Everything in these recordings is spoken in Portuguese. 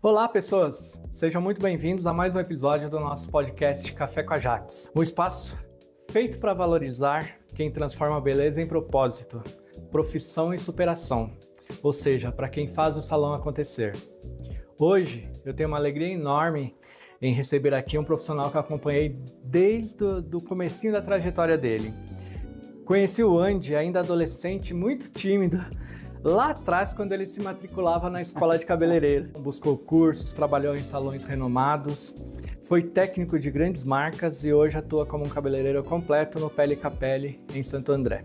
Olá, pessoas! Sejam muito bem-vindos a mais um episódio do nosso podcast Café com a Jax. Um espaço feito para valorizar quem transforma a beleza em propósito, profissão e superação, ou seja, para quem faz o salão acontecer. Hoje eu tenho uma alegria enorme em receber aqui um profissional que eu acompanhei desde o comecinho da trajetória dele. Conheci o Andy ainda adolescente, muito tímido, lá atrás, quando ele se matriculava na escola de cabeleireiro. Buscou cursos, trabalhou em salões renomados, foi técnico de grandes marcas e hoje atua como um cabeleireiro completo no Pele Capelli, em Santo André.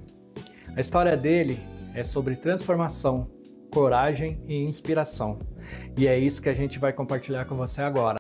A história dele é sobre transformação, coragem e inspiração. E é isso que a gente vai compartilhar com você agora.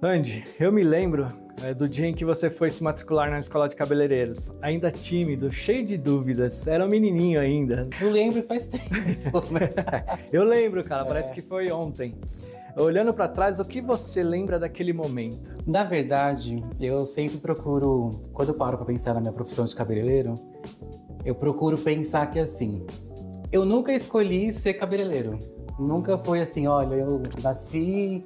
Andy, eu me lembro do dia em que você foi se matricular na escola de cabeleireiros. Ainda tímido, cheio de dúvidas, era um menininho ainda. Eu lembro faz tempo, né? Eu lembro, cara, parece que foi ontem. Olhando pra trás, o que você lembra daquele momento? Na verdade, eu sempre procuro, quando eu paro pra pensar na minha profissão de cabeleireiro, eu procuro pensar que assim, eu nunca escolhi ser cabeleireiro. Nunca foi assim, olha, eu nasci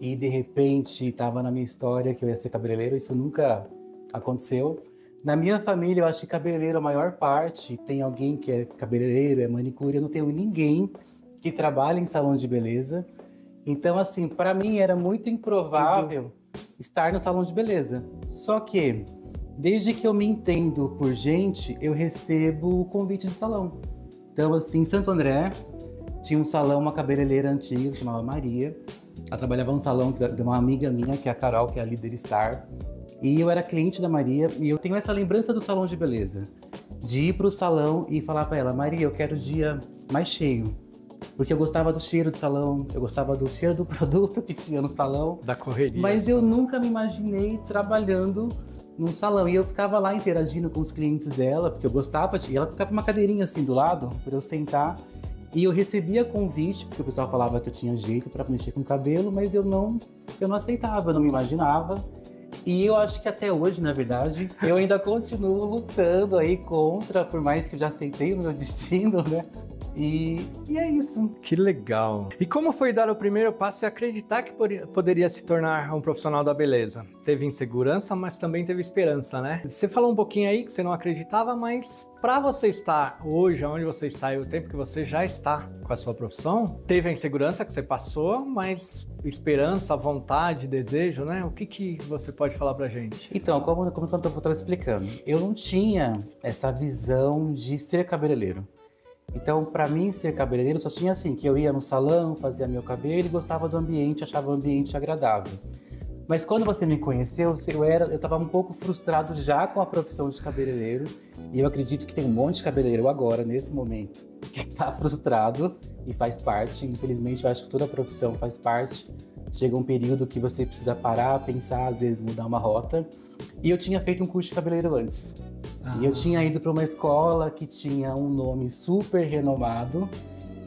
e de repente estava na minha história que eu ia ser cabeleireiro, isso nunca aconteceu. Na minha família, eu acho que cabeleireiro a maior parte, tem alguém que é cabeleireiro, é manicure, eu não tenho ninguém que trabalha em salão de beleza. Então, assim, para mim era muito improvável estar no salão de beleza. Só que, desde que eu me entendo por gente, eu recebo o convite de salão. Então, assim, em Santo André, tinha um salão, uma cabeleireira antiga, que chamava Maria. Ela trabalhava num salão de uma amiga minha, que é a Carol, que é a líder Star. E eu era cliente da Maria, e eu tenho essa lembrança do salão de beleza. De ir pro salão e falar pra ela, Maria, eu quero o dia mais cheio. Porque eu gostava do cheiro do salão, eu gostava do cheiro do produto que tinha no salão. Da correria. Mas eu nunca me imaginei trabalhando num salão. E eu ficava lá interagindo com os clientes dela, porque eu gostava de... E ela ficava uma cadeirinha assim do lado, pra eu sentar. E eu recebia convite, porque o pessoal falava que eu tinha jeito para mexer com o cabelo, mas eu não aceitava, eu não me imaginava. E eu acho que até hoje, na verdade, eu ainda continuo lutando aí contra, por mais que eu já aceitei o meu destino, né? E é isso. Que legal. E como foi dar o primeiro passo e acreditar que poderia se tornar um profissional da beleza? Teve insegurança, mas também teve esperança, né? Você falou um pouquinho aí que você não acreditava, mas para você estar hoje, onde você está e o tempo que você já está com a sua profissão, teve a insegurança que você passou, mas esperança, vontade, desejo, né? O que você pode falar pra gente? Então, como eu estava explicando, eu não tinha essa visão de ser cabeleireiro. Então, para mim, ser cabeleireiro só tinha assim, que eu ia no salão, fazia meu cabelo e gostava do ambiente, achava o ambiente agradável. Mas quando você me conheceu, eu estava um pouco frustrado já com a profissão de cabeleireiro. E eu acredito que tem um monte de cabeleireiro agora, nesse momento, que está frustrado e faz parte. Infelizmente, eu acho que toda profissão faz parte. Chega um período que você precisa parar, pensar, às vezes mudar uma rota. E eu tinha feito um curso de cabeleireiro antes. E eu tinha ido para uma escola que tinha um nome super renomado.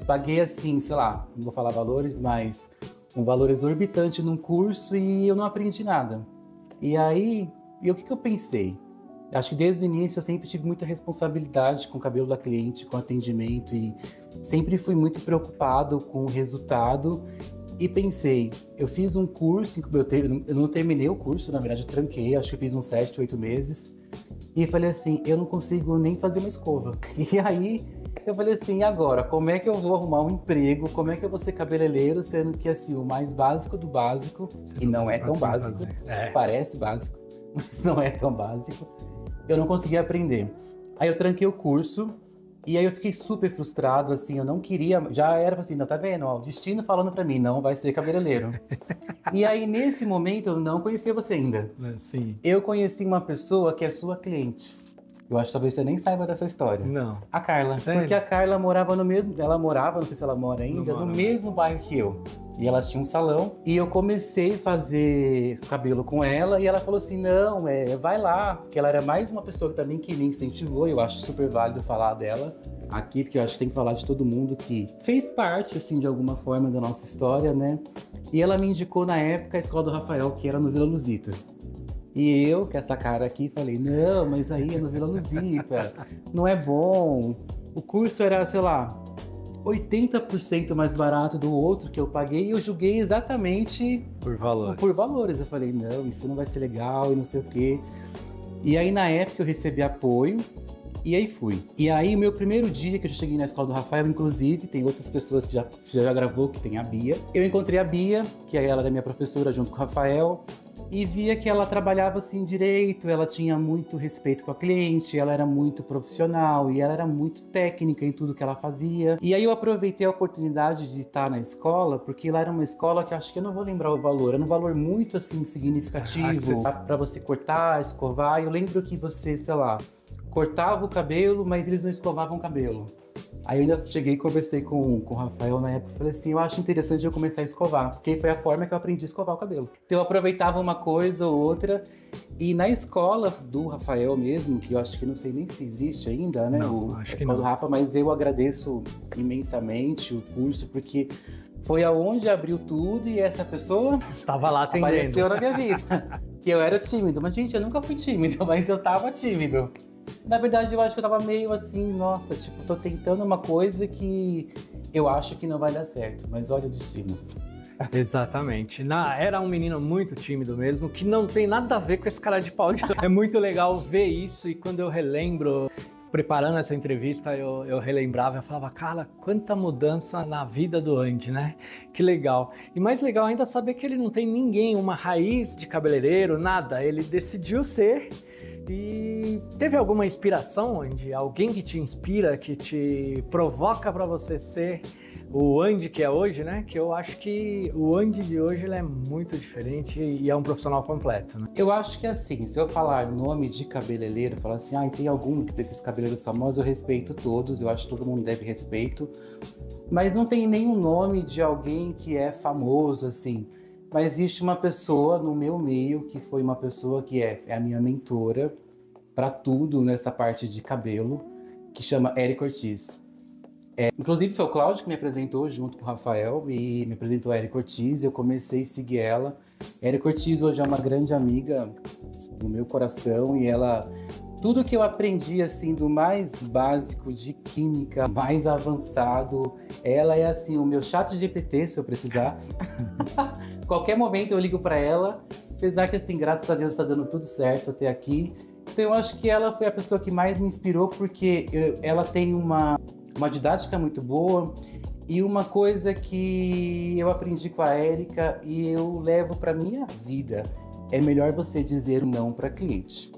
Paguei assim, sei lá, não vou falar valores, mas um valor exorbitante num curso e eu não aprendi nada. E aí, o que eu pensei? Acho que desde o início eu sempre tive muita responsabilidade com o cabelo da cliente, com o atendimento e sempre fui muito preocupado com o resultado. E pensei, eu fiz um curso, eu não terminei o curso, na verdade eu tranquei, acho que eu fiz uns 7, 8 meses. E falei assim, eu não consigo nem fazer uma escova. E aí eu falei assim, e agora? Como é que eu vou arrumar um emprego? Como é que eu vou ser cabeleireiro, sendo que assim, o mais básico do básico, e não é tão básico, parece básico, mas não é tão básico, eu não consegui aprender. Aí eu tranquei o curso, e aí eu fiquei super frustrado, assim, eu não queria, já era assim, não, tá vendo, ó, o destino falando pra mim, não vai ser cabeleireiro. E aí nesse momento eu não conhecia você ainda. Sim. Eu conheci uma pessoa que é sua cliente. Eu acho que talvez você nem saiba dessa história. Não. A Carla. Sério? Porque a Carla morava no mesmo... Ela morava, não sei se ela mora ainda, Não no mora. mesmo bairro que eu. E ela tinha um salão. E eu comecei a fazer cabelo com ela. E ela falou assim, não, vai lá. Porque ela era mais uma pessoa também que me incentivou. Eu acho super válido falar dela aqui. Porque eu acho que tem que falar de todo mundo que fez parte, assim, de alguma forma da nossa história, né? E ela me indicou na época a Escola do Rafael, que era no Vila Luzita. E eu, com essa cara aqui, falei, não, mas aí é no Vila Luzita, não é bom. O curso era, sei lá, 80% mais barato do outro que eu paguei e eu julguei exatamente Por valor. por valores. Eu falei, não, isso não vai ser legal e não sei o quê. E aí, na época, eu recebi apoio e aí fui. E aí, o meu primeiro dia que eu cheguei na Escola do Rafael, inclusive, tem outras pessoas que já gravou, que tem a Bia. Eu encontrei a Bia, que aí ela era minha professora junto com o Rafael. E via que ela trabalhava assim direito, ela tinha muito respeito com a cliente, ela era muito profissional e ela era muito técnica em tudo que ela fazia. E aí eu aproveitei a oportunidade de estar na escola, porque lá era uma escola que acho que eu não vou lembrar o valor, era um valor muito assim significativo para você cortar, escovar. Eu lembro que você, sei lá, cortava o cabelo, mas eles não escovavam o cabelo. Aí eu ainda cheguei e conversei com o Rafael na época, falei assim, eu acho interessante eu começar a escovar, porque foi a forma que eu aprendi a escovar o cabelo. Então eu aproveitava uma coisa ou outra, e na escola do Rafael mesmo, que eu acho que não sei nem se existe ainda, né, Não, acho a que escola não. do Rafa, mas eu agradeço imensamente o curso, porque foi aonde abriu tudo e essa pessoa Estava lá atendendo. apareceu na minha vida. Que eu era tímido, mas gente, eu nunca fui tímido, mas eu tava tímido. Na verdade, eu acho que eu tava meio assim, nossa, tipo, tô tentando uma coisa que eu acho que não vai dar certo, mas olha o destino. Exatamente. Era um menino muito tímido mesmo, que não tem nada a ver com esse cara de pau. É muito legal ver isso, e quando eu relembro, preparando essa entrevista, eu relembrava, eu falava, cara, quanta mudança na vida do Andy, né? Que legal. E mais legal ainda saber que ele não tem ninguém, uma raiz de cabeleireiro, nada. Ele decidiu ser. E teve alguma inspiração, Andy? Alguém que te inspira, que te provoca para você ser o Andy que é hoje, né? Que eu acho que o Andy de hoje ele é muito diferente e é um profissional completo, né? Eu acho que assim, se eu falar nome de cabeleireiro, falar assim, tem algum desses cabeleireiros famosos, eu respeito todos, eu acho que todo mundo deve respeito, mas não tem nenhum nome de alguém que é famoso, assim. Mas existe uma pessoa no meu meio que foi uma pessoa que é a minha mentora para tudo nessa parte de cabelo, que chama Érica Ortiz. Inclusive foi o Cláudio que me apresentou junto com o Rafael e me apresentou a Érica Ortiz, eu comecei a seguir ela. Érica Ortiz hoje é uma grande amiga do meu coração e ela... Tudo que eu aprendi, assim, do mais básico de química, mais avançado, ela é, assim, o meu chat GPT, se eu precisar. Qualquer momento eu ligo para ela, apesar que, assim, graças a Deus está dando tudo certo até aqui. Então eu acho que ela foi a pessoa que mais me inspirou, porque ela tem uma didática muito boa e uma coisa que eu aprendi com a Érica e eu levo para minha vida. É melhor você dizer não para cliente.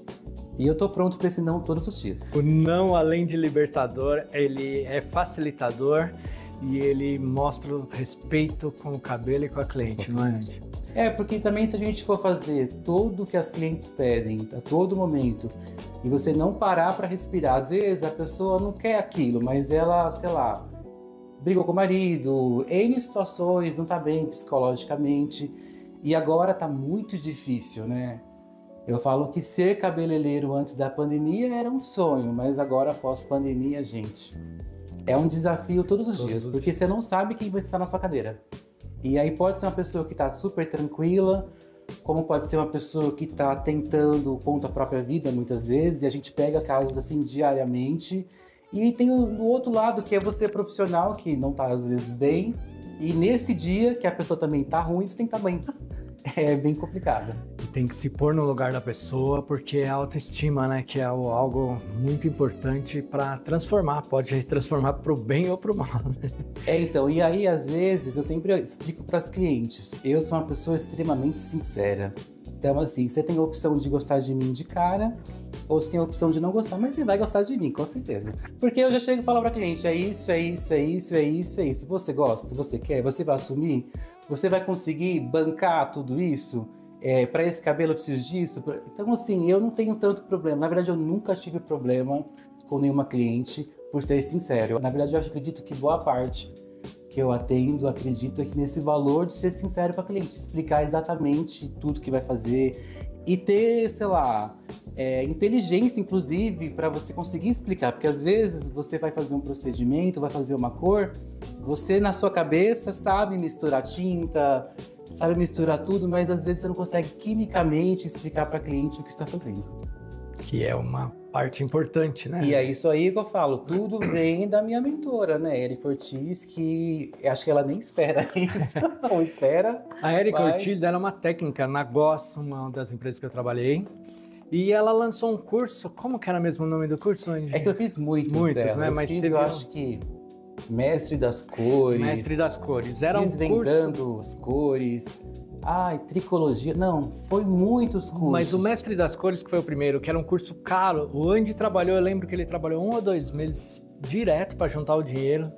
E eu tô pronto para esse não todos os dias. O não, além de libertador, ele é facilitador e ele mostra o respeito com o cabelo e com a cliente, não é, Andy? Porque também se a gente for fazer tudo que as clientes pedem a todo momento e você não parar para respirar, às vezes a pessoa não quer aquilo, mas ela, sei lá, brigou com o marido, N situações, não tá bem psicologicamente e agora tá muito difícil, né? Eu falo que ser cabeleireiro antes da pandemia era um sonho, mas agora após pandemia, gente, é um desafio todos os dias, porque você não sabe quem vai estar na sua cadeira. E aí pode ser uma pessoa que está super tranquila, como pode ser uma pessoa que está tentando contra a própria vida muitas vezes, e a gente pega casos assim diariamente. E tem o outro lado, que é você profissional, que não está às vezes bem, e nesse dia que a pessoa também está ruim, você tem que estar bem. É bem complicado. E tem que se pôr no lugar da pessoa, porque é a autoestima, né? Que é algo muito importante para transformar. Pode transformar para o bem ou para o mal, né? Então, e aí às vezes eu sempre explico para as clientes, eu sou uma pessoa extremamente sincera. Então assim, você tem a opção de gostar de mim de cara, ou você tem a opção de não gostar, mas você vai gostar de mim, com certeza. Porque eu já chego e falo para a cliente, é isso, é isso, é isso, é isso, é isso. Você gosta? Você quer? Você vai assumir? Você vai conseguir bancar tudo isso? Para esse cabelo eu preciso disso. Então, assim, eu não tenho tanto problema. Na verdade, eu nunca tive problema com nenhuma cliente, por ser sincero. Na verdade, eu acredito que boa parte que eu atendo, acredito que nesse valor de ser sincero com a cliente, explicar exatamente tudo que vai fazer e ter, sei lá, inteligência, inclusive, para você conseguir explicar. Porque às vezes você vai fazer um procedimento, vai fazer uma cor, você na sua cabeça sabe misturar tinta, sabe misturar tudo, mas às vezes você não consegue quimicamente explicar para a cliente o que está fazendo. Que é uma parte importante, né? E é isso aí que eu falo, tudo vem da minha mentora, né, Érica Ortiz, que acho que ela nem espera isso, ou espera. A Érica Ortiz era uma técnica na Goss, uma das empresas que eu trabalhei, e ela lançou um curso, como que era mesmo o nome do curso, Andy? É que eu fiz muitos dela. Né? Mas eu acho que Mestre das Cores. Mestre das Cores. Era Desvendando as cores. Ai, tricologia. Não, foi muitos cursos. Mas o Mestre das Cores, que foi o primeiro, que era um curso caro, o Andy trabalhou, eu lembro que ele trabalhou 1 ou 2 meses direto para juntar o dinheiro.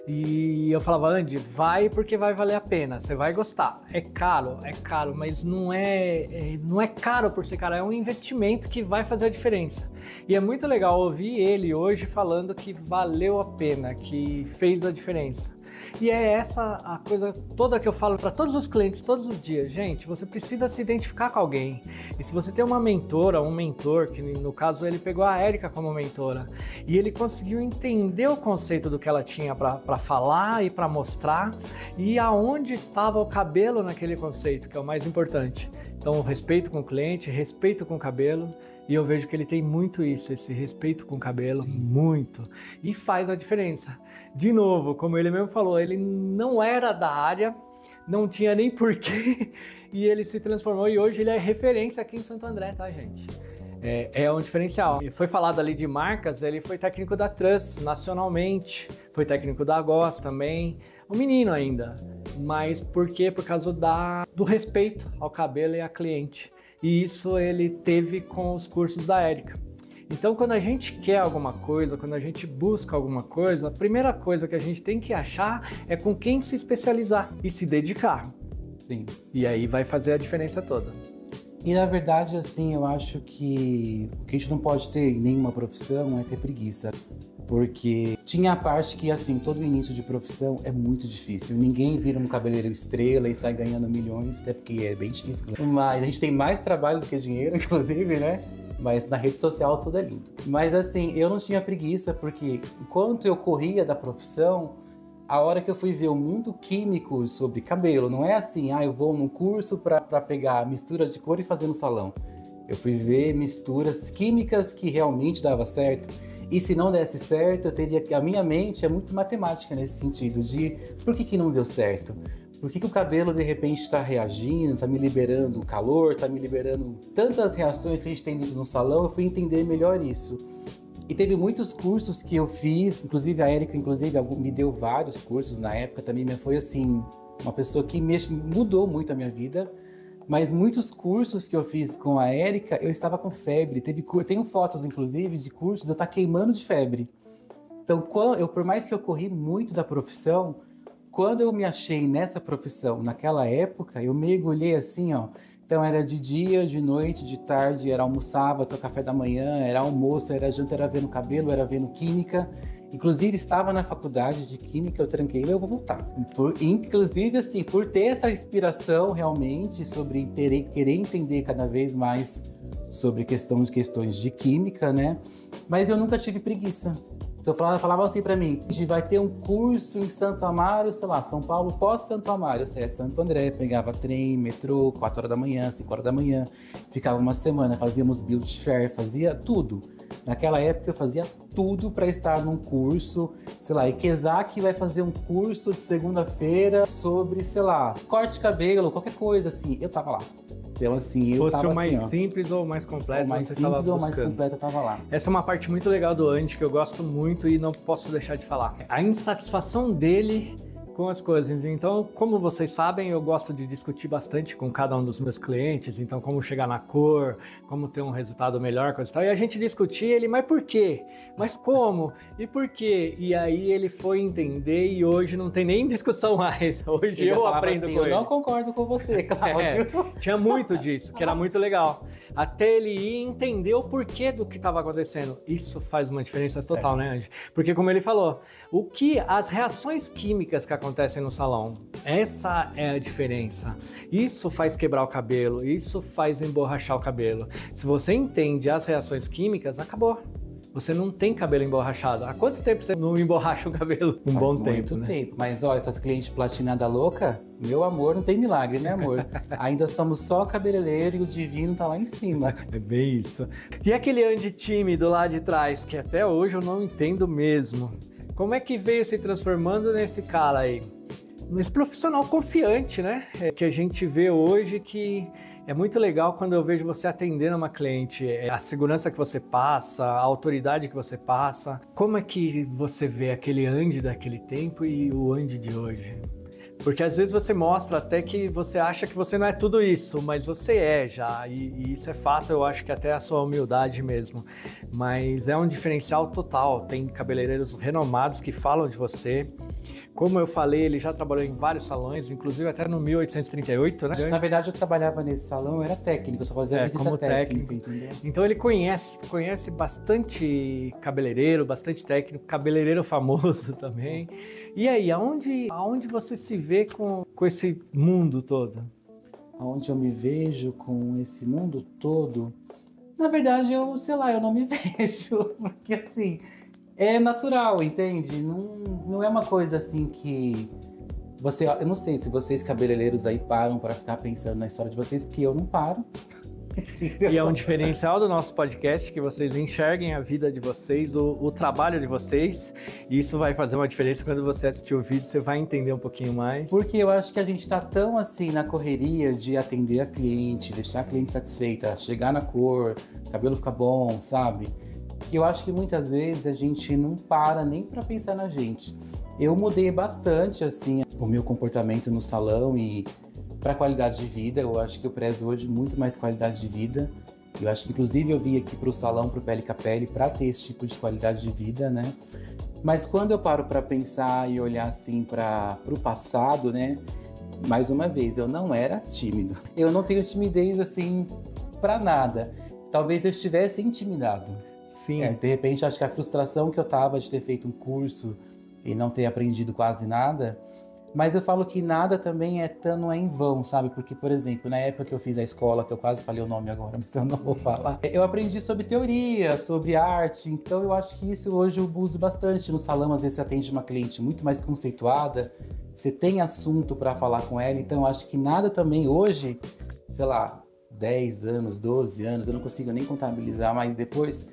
E eu falava, Andy, vai porque vai valer a pena, você vai gostar. É caro, mas não é caro por ser caro, é um investimento que vai fazer a diferença. E é muito legal ouvir ele hoje falando que valeu a pena, que fez a diferença. E é essa a coisa toda que eu falo para todos os clientes todos os dias. Gente, você precisa se identificar com alguém. E se você tem uma mentora, um mentor, que no caso ele pegou a Érica como mentora, e ele conseguiu entender o conceito do que ela tinha para falar e para mostrar, e aonde estava o cabelo naquele conceito, que é o mais importante. Então, respeito com o cliente, respeito com o cabelo. E eu vejo que ele tem muito isso, esse respeito com o cabelo, muito. E faz a diferença. De novo, como ele mesmo falou, ele não era da área, não tinha nem porquê, e ele se transformou e hoje ele é referência aqui em Santo André, tá, gente? É um diferencial. E foi falado ali de marcas, ele foi técnico da Trans nacionalmente, foi técnico da Goss também, um menino ainda. Mas por quê? Por causa do respeito ao cabelo e à cliente. E isso ele teve com os cursos da Érica. Então, quando a gente quer alguma coisa, quando a gente busca alguma coisa, a primeira coisa que a gente tem que achar é com quem se especializar e se dedicar. Sim. E aí vai fazer a diferença toda. E na verdade, assim, eu acho que o que a gente não pode ter em nenhuma profissão é ter preguiça. Porque tinha a parte que, assim, todo início de profissão é muito difícil. Ninguém vira um cabeleireiro estrela e sai ganhando milhões, até porque é bem difícil. Mas a gente tem mais trabalho do que dinheiro, inclusive, né? Mas na rede social tudo é lindo. Mas, assim, eu não tinha preguiça, porque enquanto eu corria da profissão, a hora que eu fui ver o mundo químico sobre cabelo, não é assim, eu vou num curso para pegar mistura de cor e fazer no salão. Eu fui ver misturas químicas que realmente dava certo. E se não desse certo, eu teria que... A minha mente é muito matemática nesse sentido de por que não deu certo? Por que o cabelo de repente está reagindo, está me liberando calor, está me liberando tantas reações que a gente tem dentro no salão? Eu fui entender melhor isso. E teve muitos cursos que eu fiz, inclusive a Érica me deu vários cursos na época também, mas foi assim, uma pessoa que mudou muito a minha vida. Mas muitos cursos que eu fiz com a Érica, eu estava com febre. Tenho fotos, inclusive, de cursos de eu estar queimando de febre. Então, por mais que eu corri muito da profissão, quando eu me achei nessa profissão, naquela época, eu mergulhei assim, ó. Então, era de dia, de noite, de tarde, era almoçava, tomava café da manhã, era almoço, era janta, era vendo cabelo, era vendo química. Inclusive, estava na faculdade de química, eu tranquei e eu vou voltar. Inclusive, assim, por ter essa inspiração realmente sobre querer entender cada vez mais sobre questões de química, né? Mas eu nunca tive preguiça. Então, falava assim pra mim, a gente vai ter um curso em Santo Amaro, sei lá, São Paulo, pós-Santo Amaro. Eu saía de Santo André, pegava trem, metrô, 4 horas da manhã, 5 horas da manhã. Ficava uma semana, fazíamos build fair, fazia tudo. Naquela época eu fazia tudo para estar num curso, sei lá, Ikezaki vai fazer um curso de segunda-feira sobre, sei lá, corte de cabelo, qualquer coisa assim, eu tava lá. Então, assim, eu tava assim, fosse o mais simples ou o mais completo, o mais simples ou o mais completo, eu tava lá. Essa é uma parte muito legal do Andy, que eu gosto muito e não posso deixar de falar. A insatisfação dele com as coisas. Então, como vocês sabem, eu gosto de discutir bastante com cada um dos meus clientes, então como chegar na cor, como ter um resultado melhor, coisa e tal. E a gente discutia ele, mas por quê? Mas como? E por quê? E aí ele foi entender e hoje não tem nem discussão mais. Hoje eu aprendo assim, com eu ele. não concordo com você, Cláudio. Tinha muito disso, que era muito legal. Até ele ir entender o porquê do que estava acontecendo. Isso faz uma diferença total, né, Andy? Porque como ele falou, as reações químicas que acontecem no salão, essa é a diferença. Isso faz quebrar o cabelo, isso faz emborrachar o cabelo. Se você entende as reações químicas, acabou. Você não tem cabelo emborrachado. Há quanto tempo você não emborracha o cabelo? Um bom tempo, muito né? tempo. Mas, ó, essas clientes platinada louca, meu amor, não tem milagre, né, amor? Ainda somos só cabeleireiro e o divino tá lá em cima. É bem isso. E aquele Andy tímido lá de trás, que até hoje eu não entendo mesmo. Como é que veio se transformando nesse cara aí? Nesse profissional confiante, né? Que a gente vê hoje que... É muito legal quando eu vejo você atendendo uma cliente, a segurança que você passa, a autoridade que você passa. Como é que você vê aquele Andy daquele tempo e o Andy de hoje? Porque às vezes você mostra até que você acha que você não é tudo isso, mas você é já, e isso é fato, eu acho que até a sua humildade mesmo. Mas é um diferencial total, tem cabeleireiros renomados que falam de você. Como eu falei, ele já trabalhou em vários salões, inclusive até no 1838, né? Na verdade, eu trabalhava nesse salão, eu era técnico, eu só fazia visita como técnica, entendeu? Então ele conhece bastante cabeleireiro, bastante técnico, cabeleireiro famoso também. E aí, aonde você se vê com esse mundo todo? Aonde eu me vejo com esse mundo todo? Na verdade, eu não me vejo, porque assim... É natural, entende? Não é uma coisa assim que... Eu não sei se vocês cabeleireiros aí param para ficar pensando na história de vocês, porque eu não paro. E é um diferencial do nosso podcast que vocês enxerguem a vida de vocês, o trabalho de vocês. E isso vai fazer uma diferença quando você assistir o vídeo, você vai entender um pouquinho mais. Porque eu acho que a gente tá tão assim na correria de atender a cliente, deixar a cliente satisfeita, chegar na cor, cabelo ficar bom, sabe? Que eu acho que muitas vezes a gente não para nem para pensar na gente. Eu mudei bastante assim o meu comportamento no salão e para qualidade de vida. Eu acho que eu prezo hoje muito mais qualidade de vida. Eu acho que inclusive eu vim aqui para o salão, para o Pele Capelli, para ter esse tipo de qualidade de vida, né? Mas quando eu paro para pensar e olhar assim para o passado, né? Mais uma vez, eu não era tímido. Eu não tenho timidez assim para nada. Talvez eu estivesse intimidado. Sim. De repente, acho que a frustração que eu tava de ter feito um curso e não ter aprendido quase nada, mas eu falo que nada também não é em vão, sabe? Porque, por exemplo, na época que eu fiz a escola, que eu quase falei o nome agora, mas eu não vou falar, eu aprendi sobre teoria, sobre arte, então eu acho que isso hoje eu uso bastante no salão. Às vezes você atende uma cliente muito mais conceituada, você tem assunto para falar com ela, então eu acho que nada também hoje, sei lá, 10 anos, 12 anos, eu não consigo nem contabilizar, mas depois...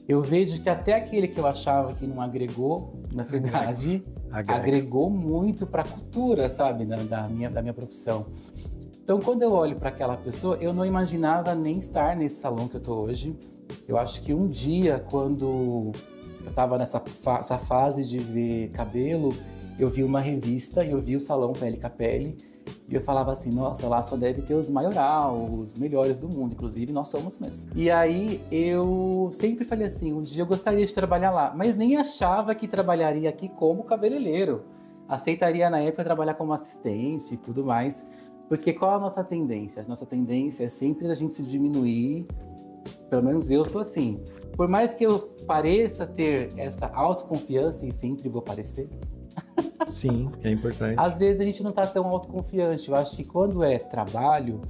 Eu vejo que até aquele que eu achava que não agregou, na verdade, agregou muito para a cultura, sabe, da minha profissão. Então, quando eu olho para aquela pessoa, eu não imaginava nem estar nesse salão que eu tô hoje. Eu acho que um dia, quando eu estava nessa fase de ver cabelo, eu vi uma revista e eu vi o salão Pele Capelli. E eu falava assim, nossa, lá só deve ter os maioral, os melhores do mundo, inclusive nós somos mesmo. E aí eu sempre falei assim, um dia eu gostaria de trabalhar lá, mas nem achava que trabalharia aqui como cabeleireiro. Aceitaria na época trabalhar como assistente e tudo mais, porque qual é a nossa tendência? A nossa tendência é sempre a gente se diminuir, pelo menos eu sou assim. Por mais que eu pareça ter essa autoconfiança, e sempre vou parecer, sim, é importante. Às vezes a gente não tá tão autoconfiante. Eu acho que quando é trabalho,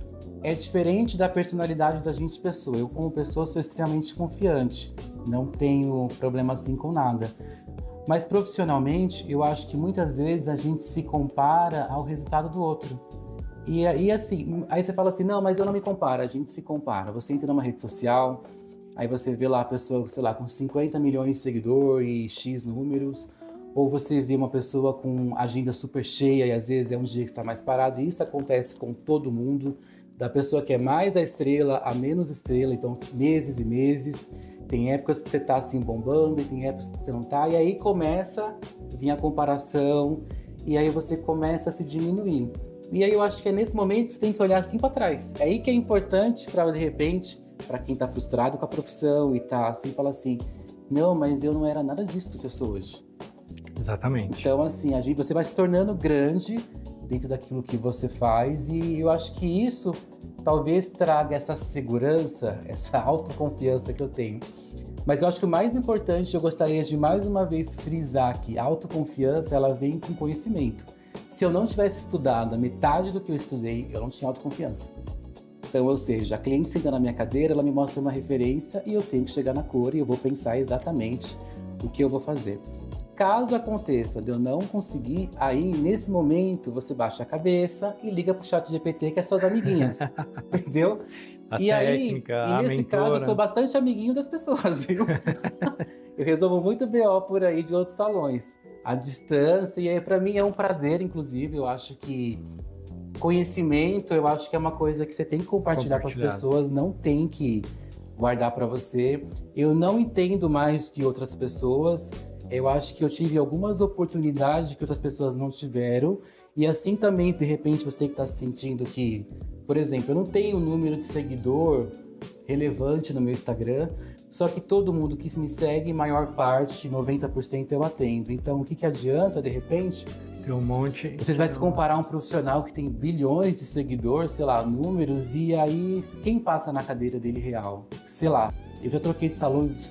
é diferente da personalidade da gente pessoa. Eu, como pessoa, sou extremamente confiante. Não tenho problema assim com nada. Mas profissionalmente, eu acho que muitas vezes a gente se compara ao resultado do outro. E assim, aí você fala assim, não, mas eu não me comparo. A gente se compara. Você entra numa rede social, aí você vê lá a pessoa, sei lá, com 50 milhões de seguidores e X números. Ou você vê uma pessoa com agenda super cheia e às vezes é um dia que está mais parado. E isso acontece com todo mundo, da pessoa que é mais a estrela a menos estrela, então meses e meses. Tem épocas que você está assim bombando e tem épocas que você não está. E aí começa a vir a comparação e aí você começa a se diminuir. E aí eu acho que é nesse momento que você tem que olhar assim para trás. É aí que é importante para, de repente, para quem tá frustrado com a profissão e tá assim, fala assim, não, mas eu não era nada disso do que eu sou hoje. Exatamente. Então, assim, você vai se tornando grande dentro daquilo que você faz e eu acho que isso talvez traga essa segurança, essa autoconfiança que eu tenho. Mas eu acho que o mais importante, eu gostaria de mais uma vez frisar que a autoconfiança, ela vem com conhecimento. Se eu não tivesse estudado a metade do que eu estudei, eu não tinha autoconfiança. Então, ou seja, a cliente senta na minha cadeira, ela me mostra uma referência e eu tenho que chegar na cor e eu vou pensar exatamente o que eu vou fazer. Caso aconteça de eu não conseguir, aí nesse momento você baixa a cabeça e liga pro ChatGPT, que é suas amiguinhas, entendeu? A E aí, técnica, e a nesse mentora. caso, eu sou bastante amiguinho das pessoas, viu? Eu resolvo muito BO por aí de outros salões, à distância, e aí pra mim é um prazer, inclusive, eu acho que conhecimento, eu acho que é uma coisa que você tem que compartilhar com as pessoas, não tem que guardar pra você. Eu não entendo mais que outras pessoas. Eu acho que eu tive algumas oportunidades que outras pessoas não tiveram. E assim também, de repente, você que está se sentindo que, por exemplo, eu não tenho um número de seguidor relevante no meu Instagram, só que todo mundo que me segue, maior parte, 90% eu atendo. Então, o que adianta, de repente? Tem um monte. Você vai se comparar a um profissional que tem bilhões de seguidores, sei lá, números, e aí quem passa na cadeira dele real? Sei lá. Eu já troquei de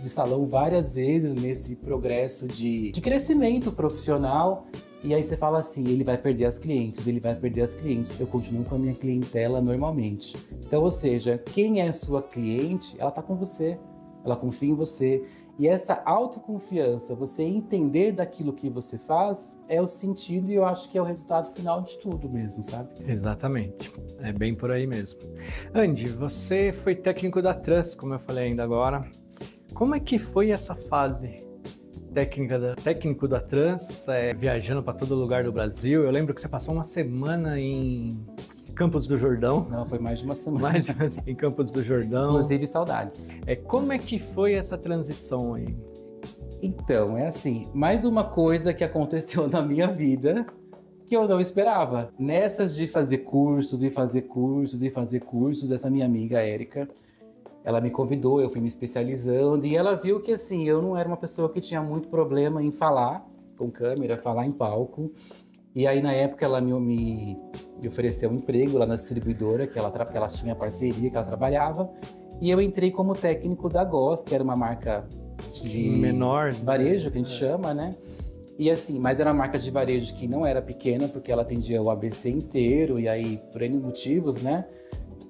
salão várias vezes nesse progresso de crescimento profissional. E aí você fala assim, ele vai perder as clientes, ele vai perder as clientes. Eu continuo com a minha clientela normalmente. Então, ou seja, quem é sua cliente, ela tá com você. Ela confia em você. E essa autoconfiança, você entender daquilo que você faz, é o sentido e eu acho que é o resultado final de tudo mesmo, sabe? Exatamente. É bem por aí mesmo. Andy, você foi técnico da Trans, como eu falei ainda agora. Como é que foi essa fase técnico da Trans, viajando para todo lugar do Brasil? Eu lembro que você passou uma semana em Campos do Jordão. Não, foi mais de uma semana. Em Campos do Jordão. Inclusive, saudades. Como é que foi essa transição aí? Então, é assim, mais uma coisa que aconteceu na minha vida que eu não esperava. Nessas de fazer cursos e fazer cursos e fazer cursos, essa minha amiga, Érica, ela me convidou, eu fui me especializando e ela viu que, assim, eu não era uma pessoa que tinha muito problema em falar com câmera, falar em palco. E aí, na época, ela me ofereceu um emprego lá na distribuidora, que ela tinha parceria, que ela trabalhava. E eu entrei como técnico da Goss, que era uma marca de menor varejo, que a gente chama, né? E assim, mas era uma marca de varejo que não era pequena, porque ela atendia o ABC inteiro, e aí, por N motivos, né?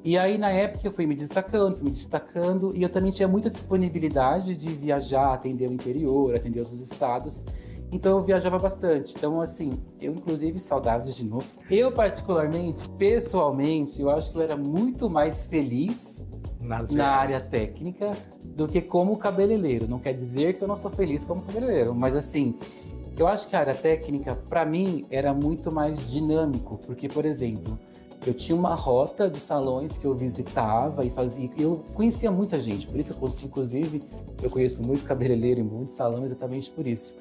E aí, na época, eu fui me destacando, e eu também tinha muita disponibilidade de viajar, atender o interior, atender outros estados. Então, eu viajava bastante. Então, assim, eu, inclusive, saudades de novo. Eu, particularmente, pessoalmente, eu acho que eu era muito mais feliz na área técnica do que como cabeleireiro. Não quer dizer que eu não sou feliz como cabeleireiro, mas, assim, eu acho que a área técnica, para mim, era muito mais dinâmico. Porque, por exemplo, eu tinha uma rota de salões que eu visitava e fazia. Eu conhecia muita gente, por isso, inclusive, eu conheço muito cabeleireiro e muito salão exatamente por isso.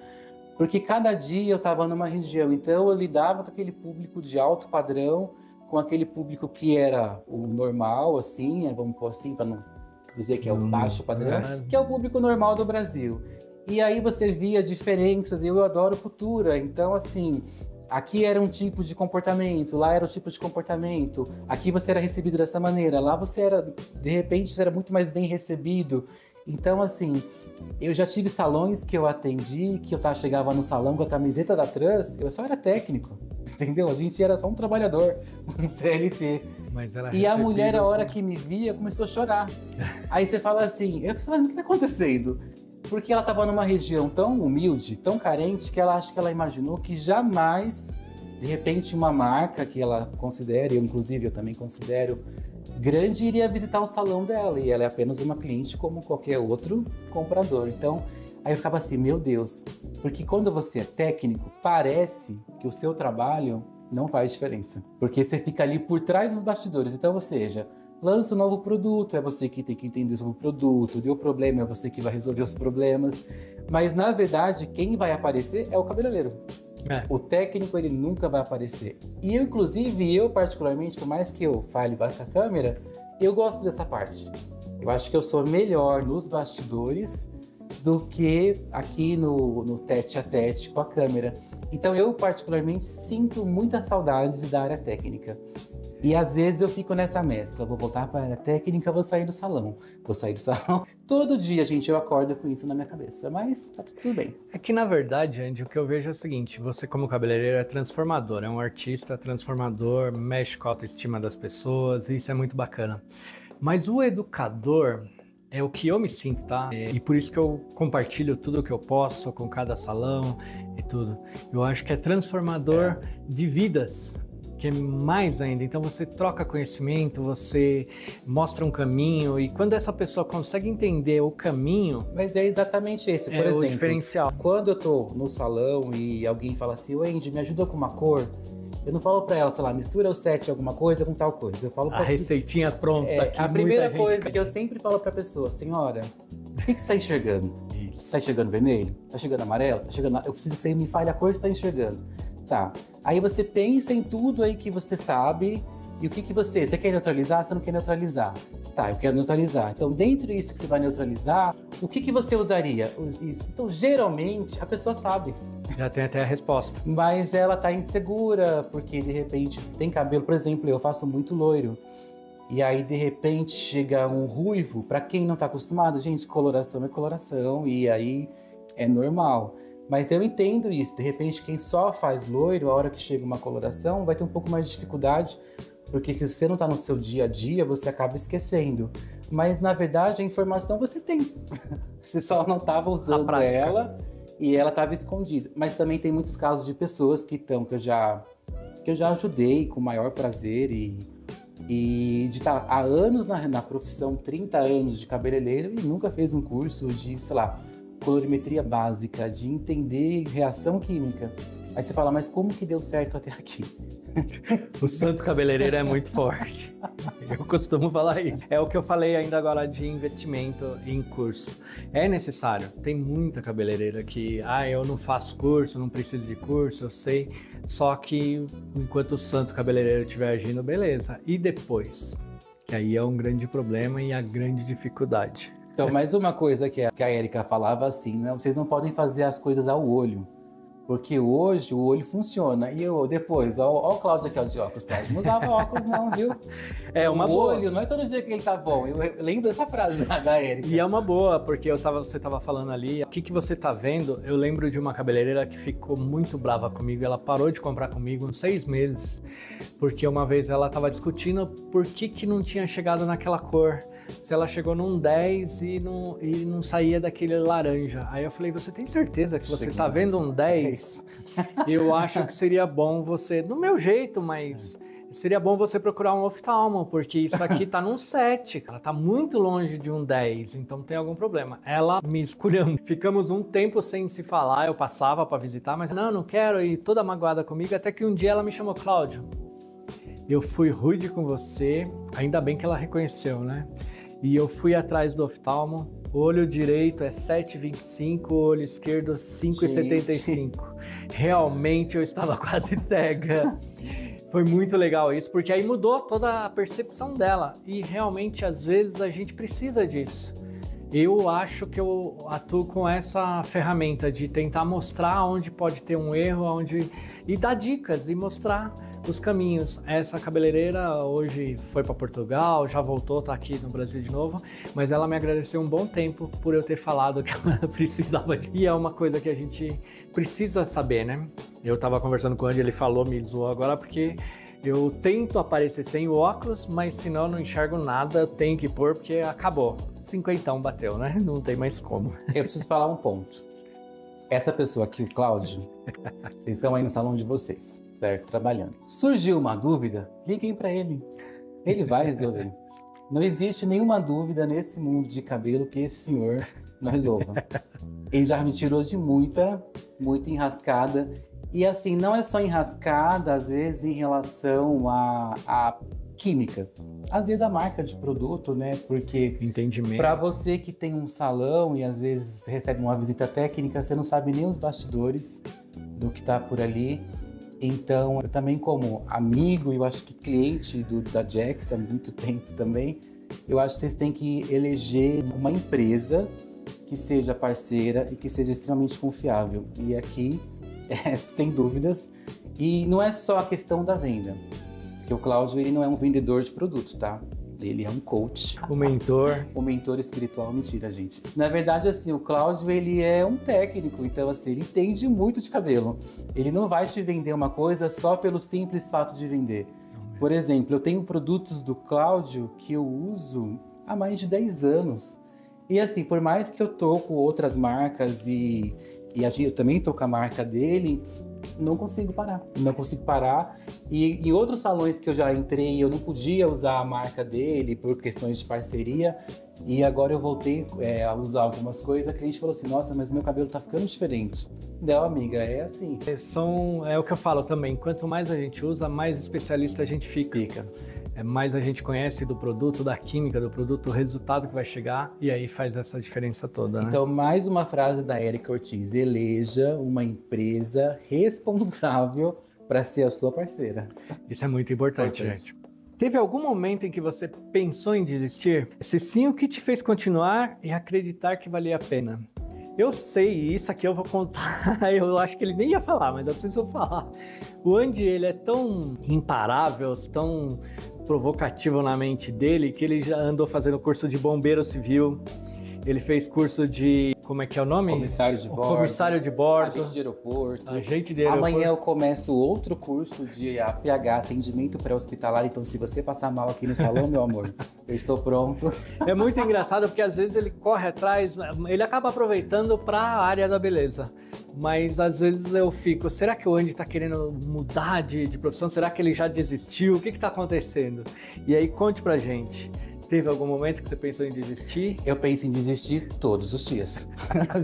Porque cada dia eu estava numa região, então eu lidava com aquele público de alto padrão, com aquele público que era o normal, assim, vamos pôr assim, para não dizer que é o baixo padrão, que é o público normal do Brasil. E aí você via diferenças, e eu adoro cultura, então assim, aqui era um tipo de comportamento, lá era um tipo de comportamento, aqui você era recebido dessa maneira, lá você era, de repente, você era muito mais bem recebido. Então, assim, eu já tive salões que eu atendi, que eu chegava no salão com a camiseta da Trans, eu só era técnico, entendeu? A gente era só um trabalhador, um CLT. E a mulher, a hora que me via, começou a chorar. Aí você fala assim, eu falei, mas o que tá acontecendo? Porque ela estava numa região tão humilde, tão carente, que ela acha que ela imaginou que jamais, de repente, uma marca que ela considera, eu também considero, grande, iria visitar o salão dela, e ela é apenas uma cliente como qualquer outro comprador. Então, aí eu ficava assim, meu Deus, porque quando você é técnico, parece que o seu trabalho não faz diferença, porque você fica ali por trás dos bastidores. Então, ou seja, lança um novo produto, é você que tem que entender sobre o produto, deu problema, é você que vai resolver os problemas, mas na verdade, quem vai aparecer é o cabeleireiro. O técnico, ele nunca vai aparecer. E eu, inclusive, eu particularmente, por mais que eu fale com a câmera, eu gosto dessa parte. Eu acho que eu sou melhor nos bastidores do que aqui no tete-a-tete com a câmera. Então eu particularmente sinto muita saudade da área técnica. E às vezes eu fico nessa mescla, vou voltar para a área técnica, vou sair do salão. Todo dia, gente, eu acordo com isso na minha cabeça, mas tá tudo bem. É que na verdade, Andy, o que eu vejo é o seguinte, você como cabeleireiro é transformador, é um artista transformador, mexe com a autoestima das pessoas, e isso é muito bacana. Mas o educador é o que eu me sinto, tá? E por isso que eu compartilho tudo o que eu posso com cada salão e tudo. Eu acho que é transformador de vidas, que é mais ainda. Então você troca conhecimento, você mostra um caminho, e quando essa pessoa consegue entender o caminho... Mas é exatamente esse, por exemplo, o diferencial. Quando eu tô no salão e alguém fala assim, Andy, me ajuda com uma cor... Eu não falo pra ela, sei lá, mistura o set de alguma coisa com tal coisa. Eu falo a receitinha pronta. A primeira coisa que eu sempre falo pra pessoa, senhora, o que você tá enxergando? Isso. Tá enxergando vermelho? Tá enxergando amarelo? Tá enxergando... Eu preciso que você me fale a cor que você tá enxergando. Tá. Aí você pensa em tudo aí que você sabe e o que você quer neutralizar, você não quer neutralizar. Tá, eu quero neutralizar. Então, dentro disso que você vai neutralizar, o que você usaria? Isso. Então, geralmente, a pessoa sabe. Já tem até a resposta. Mas ela tá insegura, porque de repente tem cabelo, por exemplo, eu faço muito loiro. E aí, de repente, chega um ruivo. Pra quem não tá acostumado, gente, coloração é coloração. E aí, é normal. Mas eu entendo isso. De repente, quem só faz loiro, a hora que chega uma coloração, vai ter um pouco mais de dificuldade. Porque se você não tá no seu dia a dia, você acaba esquecendo. Mas, na verdade, a informação você tem. Você só não tava usando ela e ela tava escondida. Mas também tem muitos casos de pessoas que eu já ajudei com o maior prazer e de estar há anos na profissão, 30 anos de cabeleireiro e nunca fez um curso de, sei lá, colorimetria básica, de entender reação química. Aí você fala, mas como que deu certo até aqui? O santo cabeleireiro é muito forte. Eu costumo falar isso. É o que eu falei ainda agora de investimento em curso. É necessário. Tem muita cabeleireira que, eu não faço curso, não preciso de curso, eu sei. Só que enquanto o santo cabeleireiro estiver agindo, beleza. E depois? Que aí é um grande problema e a grande dificuldade. Então, mais uma coisa que a Érica falava assim, né? Vocês não podem fazer as coisas ao olho. Porque hoje o olho funciona. E eu depois, ó o Cláudio aqui, ó, de óculos, tá? Não usava óculos não, viu? É uma boa. O olho, não é todo dia que ele tá bom. Eu lembro dessa frase da Érica. E é uma boa, porque você tava falando ali, o que você tá vendo? Eu lembro de uma cabeleireira que ficou muito brava comigo. Ela parou de comprar comigo uns 6 meses. Porque uma vez ela tava discutindo por que não tinha chegado naquela cor. Se ela chegou num 10 e não saía daquele laranja. Aí eu falei, você tem certeza que você tá vendo um 10? Eu acho que seria bom você, do meu jeito, mas seria bom você procurar um oftalmo, porque isso aqui tá num 7, cara, tá muito longe de um 10, então tem algum problema. Ela me esculhambou. Ficamos um tempo sem se falar, eu passava pra visitar, mas não quero, e toda magoada comigo, até que um dia ela me chamou, Cláudio, eu fui rude com você, ainda bem que ela reconheceu, né? E eu fui atrás do oftalmo, olho direito é 7,25, olho esquerdo 5,75. Realmente eu estava quase cega. Foi muito legal isso, porque aí mudou toda a percepção dela. E realmente, às vezes, a gente precisa disso. Eu acho que eu atuo com essa ferramenta de tentar mostrar onde pode ter um erro, e dar dicas e mostrar os caminhos. Essa cabeleireira hoje foi para Portugal, já voltou, tá aqui no Brasil de novo, mas ela me agradeceu um bom tempo por eu ter falado que ela precisava e é uma coisa que a gente precisa saber, né? Eu tava conversando com o Andy, ele falou, me zoou agora porque eu tento aparecer sem o óculos, mas senão eu não enxergo nada, eu tenho que pôr porque acabou. 50 bateu, né? Não tem mais como. Eu preciso falar um ponto. Essa pessoa aqui, o Cláudio, vocês estão aí no salão de vocês, certo? Trabalhando. Surgiu uma dúvida, liguem para ele. Ele vai resolver. Não existe nenhuma dúvida nesse mundo de cabelo que esse senhor não resolva. Ele já me tirou de muita enrascada. E assim, não é só enrascada, às vezes, em relação à química. Às vezes a marca de produto, né? Porque para você que tem um salão e às vezes recebe uma visita técnica, você não sabe nem os bastidores. do que está por ali. Então, eu também como amigo, eu acho que cliente da Jax há muito tempo também, eu acho que vocês têm que eleger uma empresa que seja parceira e que seja extremamente confiável. E aqui, sem dúvidas, e não é só a questão da venda, porque o Cláudio ele não é um vendedor de produto, tá? Ele é um coach. O mentor. O mentor espiritual, mentira, gente. Na verdade, assim, o Cláudio, ele é um técnico, então, assim, ele entende muito de cabelo. Ele não vai te vender uma coisa só pelo simples fato de vender. Por exemplo, eu tenho produtos do Cláudio que eu uso há mais de 10 anos. E, assim, por mais que eu tô com outras marcas e eu também tô com a marca dele, não consigo parar. Não consigo parar. E em outros salões que eu já entrei, eu não podia usar a marca dele por questões de parceria. E agora eu voltei a usar algumas coisas. A cliente falou assim, nossa, mas meu cabelo tá ficando diferente. Não, amiga, é assim. É o que eu falo também. Quanto mais a gente usa, mais especialista a gente fica. Mais a gente conhece do produto, da química do produto, o resultado que vai chegar, e aí faz essa diferença toda, né? Então, mais uma frase da Érica Ortiz: eleja uma empresa responsável para ser a sua parceira. Isso é muito importante, gente. Teve algum momento em que você pensou em desistir? Se sim, o que te fez continuar e acreditar que valia a pena? Eu sei, isso aqui eu vou contar, eu acho que ele nem ia falar, mas eu preciso falar. O Andy, ele é tão imparável, tão provocativo na mente dele, que ele já andou fazendo curso de bombeiro civil, ele fez curso de, como é que é o nome? Comissário de bordo. Comissário de bordo. Agente de aeroporto. Agente de aeroporto. Amanhã eu começo outro curso de APH, atendimento pré-hospitalar, então se você passar mal aqui no salão, meu amor, eu estou pronto. É muito engraçado porque às vezes ele corre atrás, ele acaba aproveitando para a área da beleza. Mas às vezes eu fico, será que o Andy está querendo mudar de profissão? Será que ele já desistiu? O que está acontecendo? E aí conte pra gente. Teve algum momento que você pensou em desistir? Eu penso em desistir todos os dias.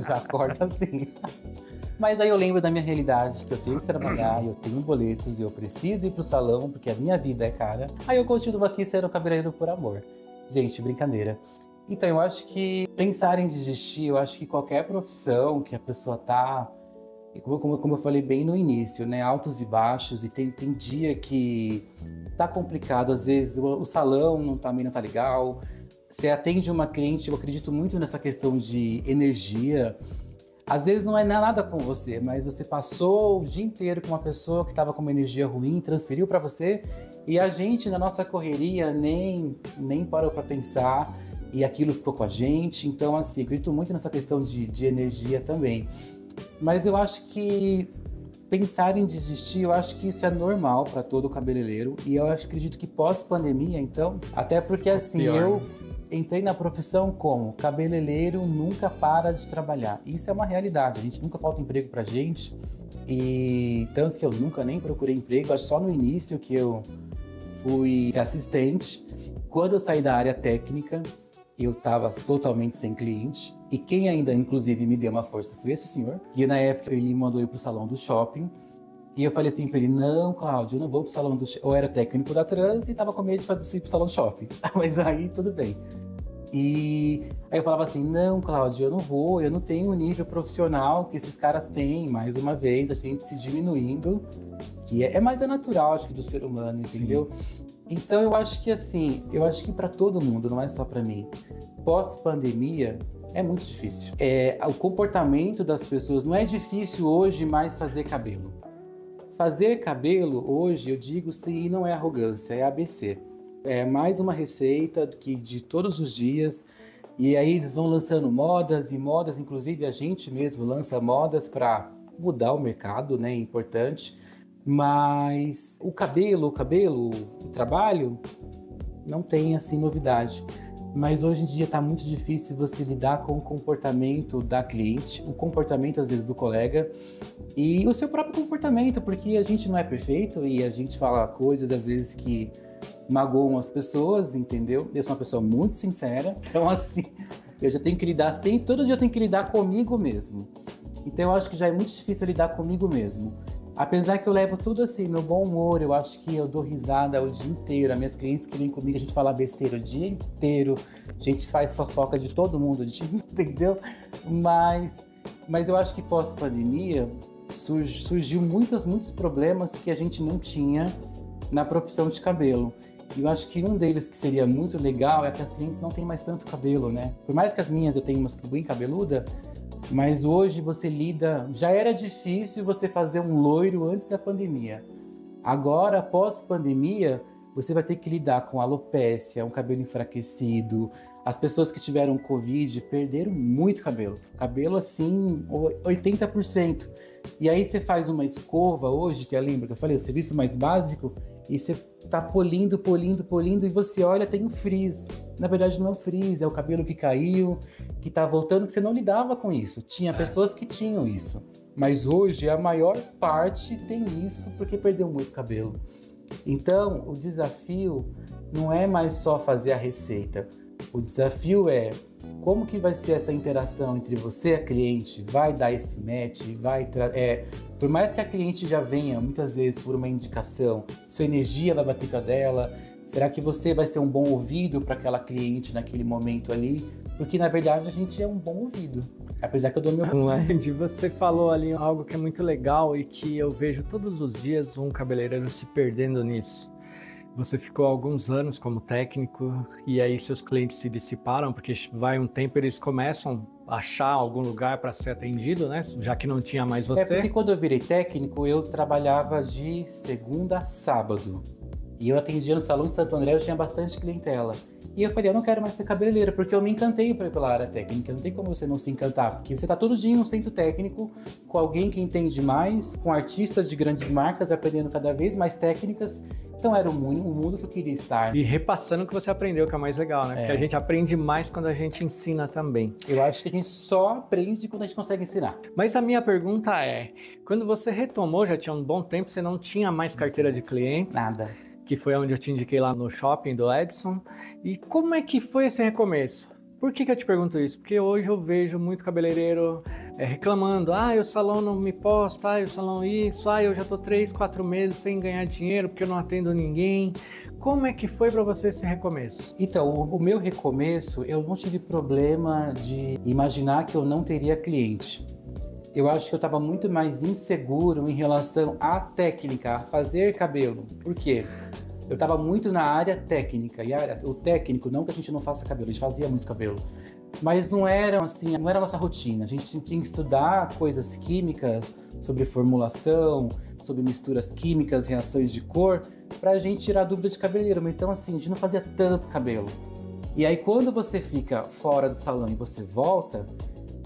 Já acordo assim. Mas aí eu lembro da minha realidade, que eu tenho que trabalhar, eu tenho boletos, eu preciso ir pro salão, porque a minha vida é cara. Aí eu continuo aqui sendo cabeleireiro por amor. Gente, brincadeira. Então, eu acho que pensar em desistir, eu acho que qualquer profissão que a pessoa tá... Como eu falei bem no início, né? Altos e baixos, e tem dia que tá complicado. Às vezes o salão não tá legal. Você atende uma cliente, eu acredito muito nessa questão de energia. Às vezes não é nada com você, mas você passou o dia inteiro com uma pessoa que estava com uma energia ruim, transferiu para você, e a gente, na nossa correria, nem parou para pensar, e aquilo ficou com a gente. Então, assim, acredito muito nessa questão de energia também. Mas eu acho que pensar em desistir, eu acho que isso é normal para todo cabeleireiro. E eu acredito que pós-pandemia, então, até porque assim, eu entrei na profissão como cabeleireiro nunca para de trabalhar. Isso é uma realidade, a gente nunca falta emprego pra gente. E tanto que eu nunca nem procurei emprego, acho só no início que eu fui assistente. Quando eu saí da área técnica, eu estava totalmente sem cliente. E quem ainda, inclusive, me deu uma força foi esse senhor. E na época ele me mandou ir pro salão do shopping. E eu falei assim pra ele, não, Cláudio, eu não vou pro salão do shopping. Eu era técnico da Trans e tava com medo de fazer ir pro salão do shopping. Mas aí, tudo bem. E aí eu falava assim, não, Cláudio, eu não vou, eu não tenho o nível profissional que esses caras têm. Mais uma vez, a gente se diminuindo, que é mais natural, acho que, do ser humano, entendeu? Sim. Então eu acho que assim, para todo mundo, não é só para mim. Pós-pandemia, é muito difícil. O comportamento das pessoas, não é difícil hoje mais fazer cabelo. Fazer cabelo hoje, eu digo, sim, não é arrogância, é ABC. É mais uma receita de todos os dias. E aí eles vão lançando modas, inclusive a gente mesmo lança modas para mudar o mercado, né? É importante. Mas o trabalho, não tem assim novidade. Mas hoje em dia está muito difícil você lidar com o comportamento da cliente, o comportamento às vezes do colega e o seu próprio comportamento, porque a gente não é perfeito e a gente fala coisas às vezes que magoam as pessoas, entendeu? Eu sou uma pessoa muito sincera, então assim, eu já tenho que lidar sempre, todo dia eu tenho que lidar comigo mesmo. Então eu acho que já é muito difícil lidar comigo mesmo. Apesar que eu levo tudo assim, no bom humor, eu acho que eu dou risada o dia inteiro. As minhas clientes que vêm comigo, a gente fala besteira o dia inteiro. A gente faz fofoca de todo mundo, entendeu? Mas eu acho que pós-pandemia, surgiu muitos problemas que a gente não tinha na profissão de cabelo. E eu acho que um deles que seria muito legal é que as clientes não têm mais tanto cabelo, né? Por mais que as minhas eu tenho umas bem cabeluda, mas hoje você lida... Já era difícil você fazer um loiro antes da pandemia. Agora, pós-pandemia, você vai ter que lidar com alopécia, um cabelo enfraquecido. As pessoas que tiveram Covid perderam muito cabelo. Cabelo, assim, 80%. E aí você faz uma escova hoje, que lembra que eu falei, o serviço mais básico, e você tá polindo, e você olha, tem um frizz. Na verdade, não é um frizz, é o cabelo que caiu, que tá voltando, que você não lidava com isso. Tinha pessoas que tinham isso. Mas hoje, a maior parte tem isso porque perdeu muito cabelo. Então, o desafio não é mais só fazer a receita. O desafio é como que vai ser essa interação entre você e a cliente, vai dar esse match, por mais que a cliente já venha muitas vezes por uma indicação, sua energia vai bater com a dela, será que você vai ser um bom ouvido para aquela cliente naquele momento ali? Porque na verdade a gente é um bom ouvido, apesar que eu dou meu... Andy, você falou ali algo que é muito legal e que eu vejo todos os dias um cabeleireiro se perdendo nisso. Você ficou alguns anos como técnico e aí seus clientes se dissiparam, porque vai um tempo eles começam a achar algum lugar para ser atendido, né? Já que não tinha mais você. É porque quando eu virei técnico, eu trabalhava de segunda a sábado. E eu atendia no salão de Santo André, eu tinha bastante clientela. E eu falei, eu não quero mais ser cabeleireira, porque eu me encantei pela área técnica. Não tem como você não se encantar, porque você tá todo dia em um centro técnico, com alguém que entende mais, com artistas de grandes marcas, aprendendo cada vez mais técnicas. Então era o mundo que eu queria estar. E repassando o que você aprendeu, que é o mais legal, né? Porque a gente aprende mais quando a gente ensina também. Eu acho que a gente só aprende quando a gente consegue ensinar. Mas a minha pergunta é, quando você retomou, já tinha um bom tempo, você não tinha mais carteira de clientes? Nada. Que foi onde eu te indiquei lá no shopping do Edson. E como é que foi esse recomeço? Por que eu te pergunto isso? Porque hoje eu vejo muito cabeleireiro reclamando, o salão não me posta, o salão isso, eu já tô 3, 4 meses sem ganhar dinheiro porque eu não atendo ninguém. Como é que foi para você esse recomeço? Então, o meu recomeço, eu não tive problema de imaginar que eu não teria cliente. Eu acho que eu estava muito mais inseguro em relação à técnica, a fazer cabelo. Por quê? Eu estava muito na área técnica. E o técnico, não que a gente não faça cabelo, a gente fazia muito cabelo. Mas não era assim, não era a nossa rotina. A gente tinha que estudar coisas químicas, sobre formulação, sobre misturas químicas, reações de cor, para a gente tirar dúvida de cabeleireiro. Mas então assim, a gente não fazia tanto cabelo. E aí quando você fica fora do salão e você volta,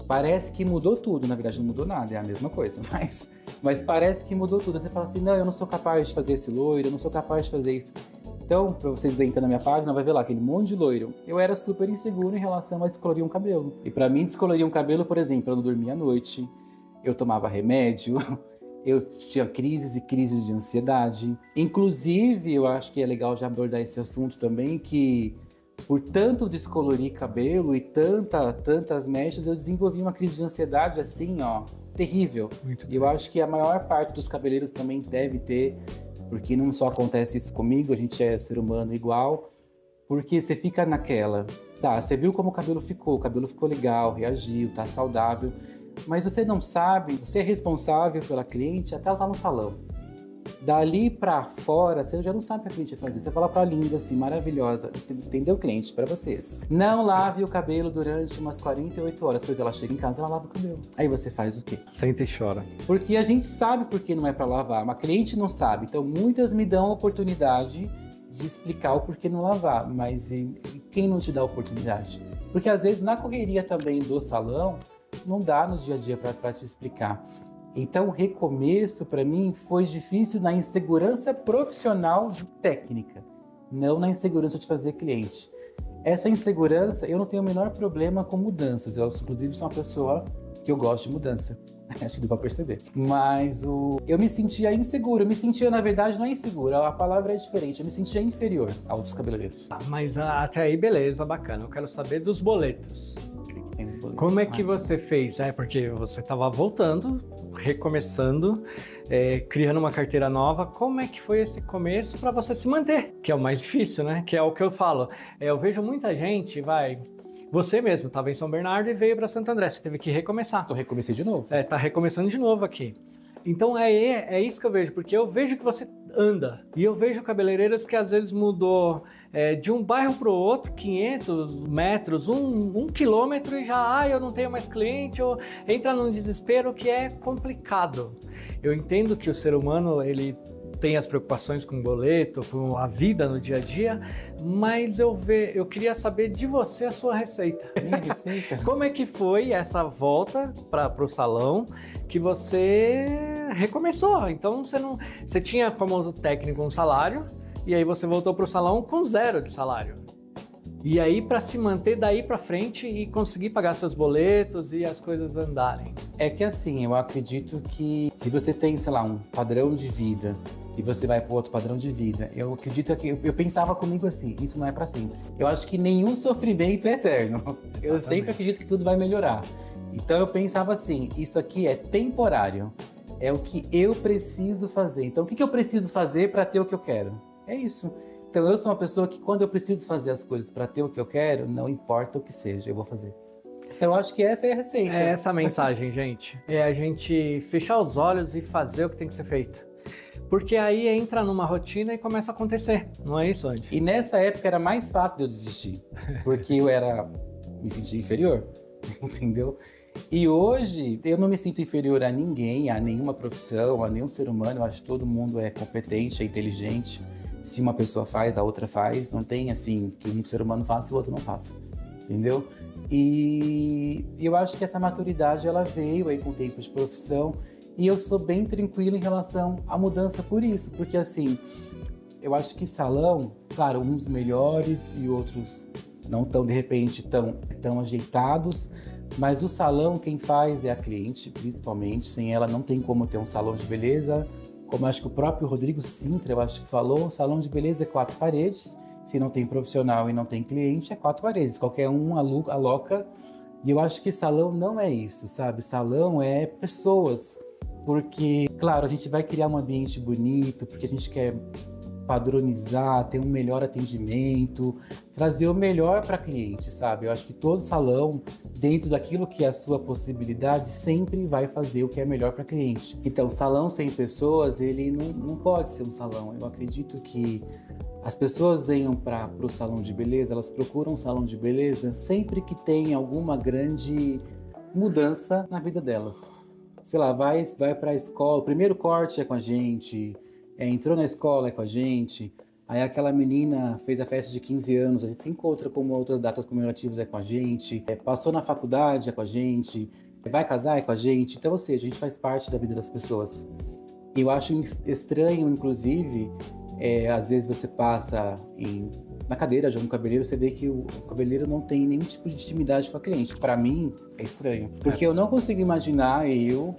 parece que mudou tudo. Na verdade não mudou nada, é a mesma coisa, mas parece que mudou tudo. Você fala assim, não, eu não sou capaz de fazer esse loiro, eu não sou capaz de fazer isso. Então, para vocês entrarem na minha página, vai ver lá aquele monte de loiro. Eu era super inseguro em relação a descolorir um cabelo. E para mim, descolorir um cabelo, por exemplo, eu não dormia à noite, eu tomava remédio, eu tinha crises e crises de ansiedade. Inclusive, eu acho que é legal já abordar esse assunto também, que por tanto descolorir cabelo e tantas mechas, eu desenvolvi uma crise de ansiedade assim, terrível. E eu acho que a maior parte dos cabeleireiros também deve ter, porque não só acontece isso comigo, a gente é ser humano igual, porque você fica naquela, você viu como o cabelo ficou legal, reagiu, tá saudável, mas você não sabe, você é responsável pela cliente até ela tá no salão. Dali pra fora, você já não sabe o que a cliente vai fazer. Você fala pra linda assim, maravilhosa, entendeu, cliente? Pra vocês. Não lave o cabelo durante umas 48 horas, pois ela chega em casa e ela lava o cabelo. Aí você faz o quê? Senta e chora. Porque a gente sabe por que não é pra lavar, mas a cliente não sabe. Então muitas me dão a oportunidade de explicar o porquê não lavar, mas quem não te dá a oportunidade? Porque às vezes na correria também do salão, não dá no dia a dia pra te explicar. Então, o recomeço, para mim, foi difícil na insegurança profissional de técnica, não na insegurança de fazer cliente. Essa insegurança, eu não tenho o menor problema com mudanças. Eu, inclusive, sou uma pessoa que eu gosto de mudança. Acho que deu pra perceber. Mas eu me sentia inseguro. Eu me sentia, na verdade, não é inseguro. A palavra é diferente. Eu me sentia inferior a outros cabeleireiros. Mas até aí, beleza, bacana. Eu quero saber dos boletos. Como é que você fez? Porque você estava voltando, recomeçando, criando uma carteira nova. Como é que foi esse começo para você se manter? Que é o mais difícil, né? Que é o que eu falo. Eu vejo muita gente, você mesmo estava em São Bernardo e veio para Santo André. Você teve que recomeçar. Recomecei de novo. Tá recomeçando de novo aqui. Então é isso que eu vejo, porque eu vejo que você anda. E eu vejo cabeleireiros que às vezes mudou de um bairro para o outro, 500 metros, um quilômetro e já, eu não tenho mais cliente, ou entra num desespero que é complicado. Eu entendo que o ser humano, ele tem as preocupações com o boleto, com a vida no dia a dia, mas eu queria saber de você a sua receita. Minha receita? Como é que foi essa volta para o salão que você recomeçou? Então você tinha como técnico um salário e aí você voltou para o salão com 0 de salário. E aí para se manter daí para frente e conseguir pagar seus boletos e as coisas andarem. É que assim, eu acredito que se você tem, sei lá, um padrão de vida e você vai para outro padrão de vida, eu acredito que eu pensava comigo assim, isso não é para sempre. Eu acho que nenhum sofrimento é eterno. Exatamente. Eu sempre acredito que tudo vai melhorar. Então eu pensava assim, isso aqui é temporário. É o que eu preciso fazer. Então o que eu preciso fazer para ter o que eu quero? É isso. Então eu sou uma pessoa que quando eu preciso fazer as coisas para ter o que eu quero, não importa o que seja, eu vou fazer. Eu acho que essa é a receita. É essa a mensagem, gente. É a gente fechar os olhos e fazer o que tem que ser feito. Porque aí entra numa rotina e começa a acontecer. Não é isso, Andy? E nessa época era mais fácil de eu desistir. Porque eu me sentia inferior, entendeu? E hoje eu não me sinto inferior a ninguém, a nenhuma profissão, a nenhum ser humano. Eu acho que todo mundo é competente, é inteligente. Se uma pessoa faz, a outra faz. Não tem assim, que um ser humano faça e o outro não faça. Entendeu? E eu acho que essa maturidade ela veio aí com o tempo de profissão e eu sou bem tranquilo em relação à mudança por isso, porque assim, eu acho que salão, claro, uns melhores e outros não tão, de repente, tão ajeitados, mas o salão quem faz é a cliente, principalmente, sem ela não tem como ter um salão de beleza, como acho que o próprio Rodrigo Sintra, eu acho que falou, salão de beleza é 4 paredes, se não tem profissional e não tem cliente, é 4 paredes. Qualquer um aloca. E eu acho que salão não é isso, sabe? Salão é pessoas. Porque, claro, a gente vai criar um ambiente bonito, porque a gente quer padronizar, ter um melhor atendimento, trazer o melhor para cliente, sabe? Eu acho que todo salão, dentro daquilo que é a sua possibilidade, sempre vai fazer o que é melhor para cliente. Então, salão sem pessoas, ele não pode ser um salão. Eu acredito que as pessoas venham para o salão de beleza, elas procuram um salão de beleza sempre que tem alguma grande mudança na vida delas. Sei lá, vai para a escola, o primeiro corte é com a gente, entrou na escola é com a gente, aí aquela menina fez a festa de 15 anos, a gente se encontra com outras datas comemorativas é com a gente, passou na faculdade é com a gente, vai casar é com a gente. Então, ou seja, a gente faz parte da vida das pessoas. E eu acho estranho, inclusive, às vezes você passa na cadeira de um cabeleireiro, você vê que o cabeleireiro não tem nenhum tipo de intimidade com a cliente. Para mim, é estranho. Porque eu não consigo imaginar eu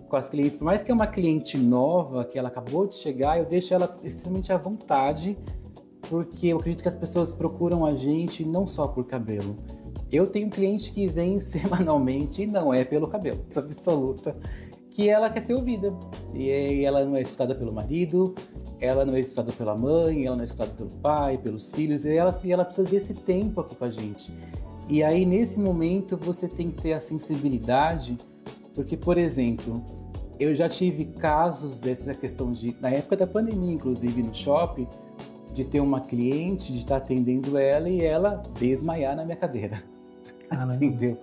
com as clientes, por mais que é uma cliente nova, que ela acabou de chegar, eu deixo ela extremamente à vontade, porque eu acredito que as pessoas procuram a gente não só por cabelo. Eu tenho cliente que vem semanalmente e não é pelo cabelo, absoluta, que ela quer ser ouvida. E ela não é escutada pelo marido, ela não é escutada pela mãe, ela não é escutada pelo pai, pelos filhos, e ela precisa desse tempo aqui com a gente. E aí, nesse momento, você tem que ter a sensibilidade, porque, por exemplo, eu já tive casos dessa questão na época da pandemia, inclusive, no shopping, de ter uma cliente, de estar atendendo ela e ela desmaiar na minha cadeira. Entendeu?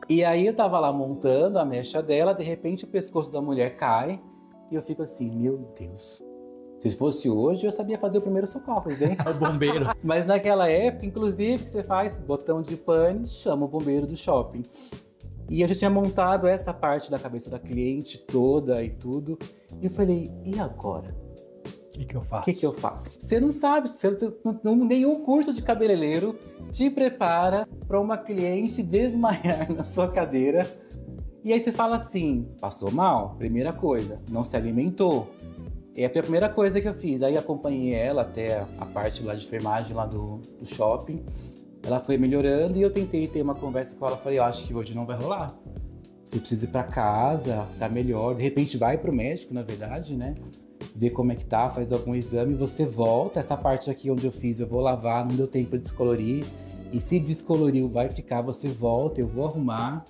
E aí eu tava lá montando a mecha dela, de repente o pescoço da mulher cai e eu fico assim, meu Deus. Se fosse hoje, eu sabia fazer o primeiro socorro, hein? O bombeiro. Mas naquela época, inclusive, que você faz botão de pane, chama o bombeiro do shopping. E eu já tinha montado essa parte da cabeça da cliente toda e tudo. E eu falei, e agora? O que eu faço? O que eu faço? Você não sabe, nenhum curso de cabeleireiro te prepara para uma cliente desmaiar na sua cadeira. E aí você fala assim, passou mal? Primeira coisa, não se alimentou. Essa foi a primeira coisa que eu fiz. Aí acompanhei ela até a parte lá de enfermagem lá do shopping. Ela foi melhorando e eu tentei ter uma conversa com ela. Falei, eu acho que hoje não vai rolar. Você precisa ir para casa, ficar melhor. De repente vai para o médico, na verdade, né? Ver como é que tá, faz algum exame, você volta. Essa parte aqui onde eu fiz, eu vou lavar, não deu tempo de descolorir. E se descoloriu, vai ficar, você volta, eu vou arrumar.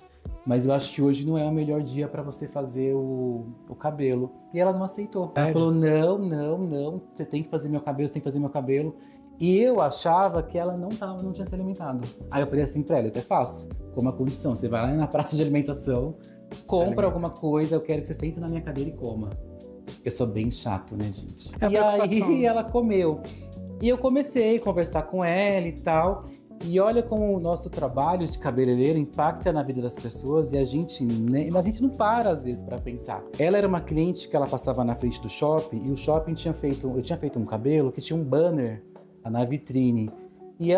mas eu acho que hoje não é o melhor dia para você fazer o cabelo. E ela não aceitou. Ela falou, não, você tem que fazer meu cabelo, você tem que fazer meu cabelo. E eu achava que ela não tinha se alimentado. Aí eu falei assim pra ela, eu até faço, com uma condição, você vai lá na praça de alimentação, compra alguma coisa, eu quero que você sente na minha cadeira e coma. Eu sou bem chato, né, gente? E aí ela comeu. E eu comecei a conversar com ela e tal. E olha como o nosso trabalho de cabeleireiro impacta na vida das pessoas e a gente não para às vezes para pensar. Ela era uma cliente que ela passava na frente do shopping e o shopping eu tinha feito um cabelo que tinha um banner na vitrine. E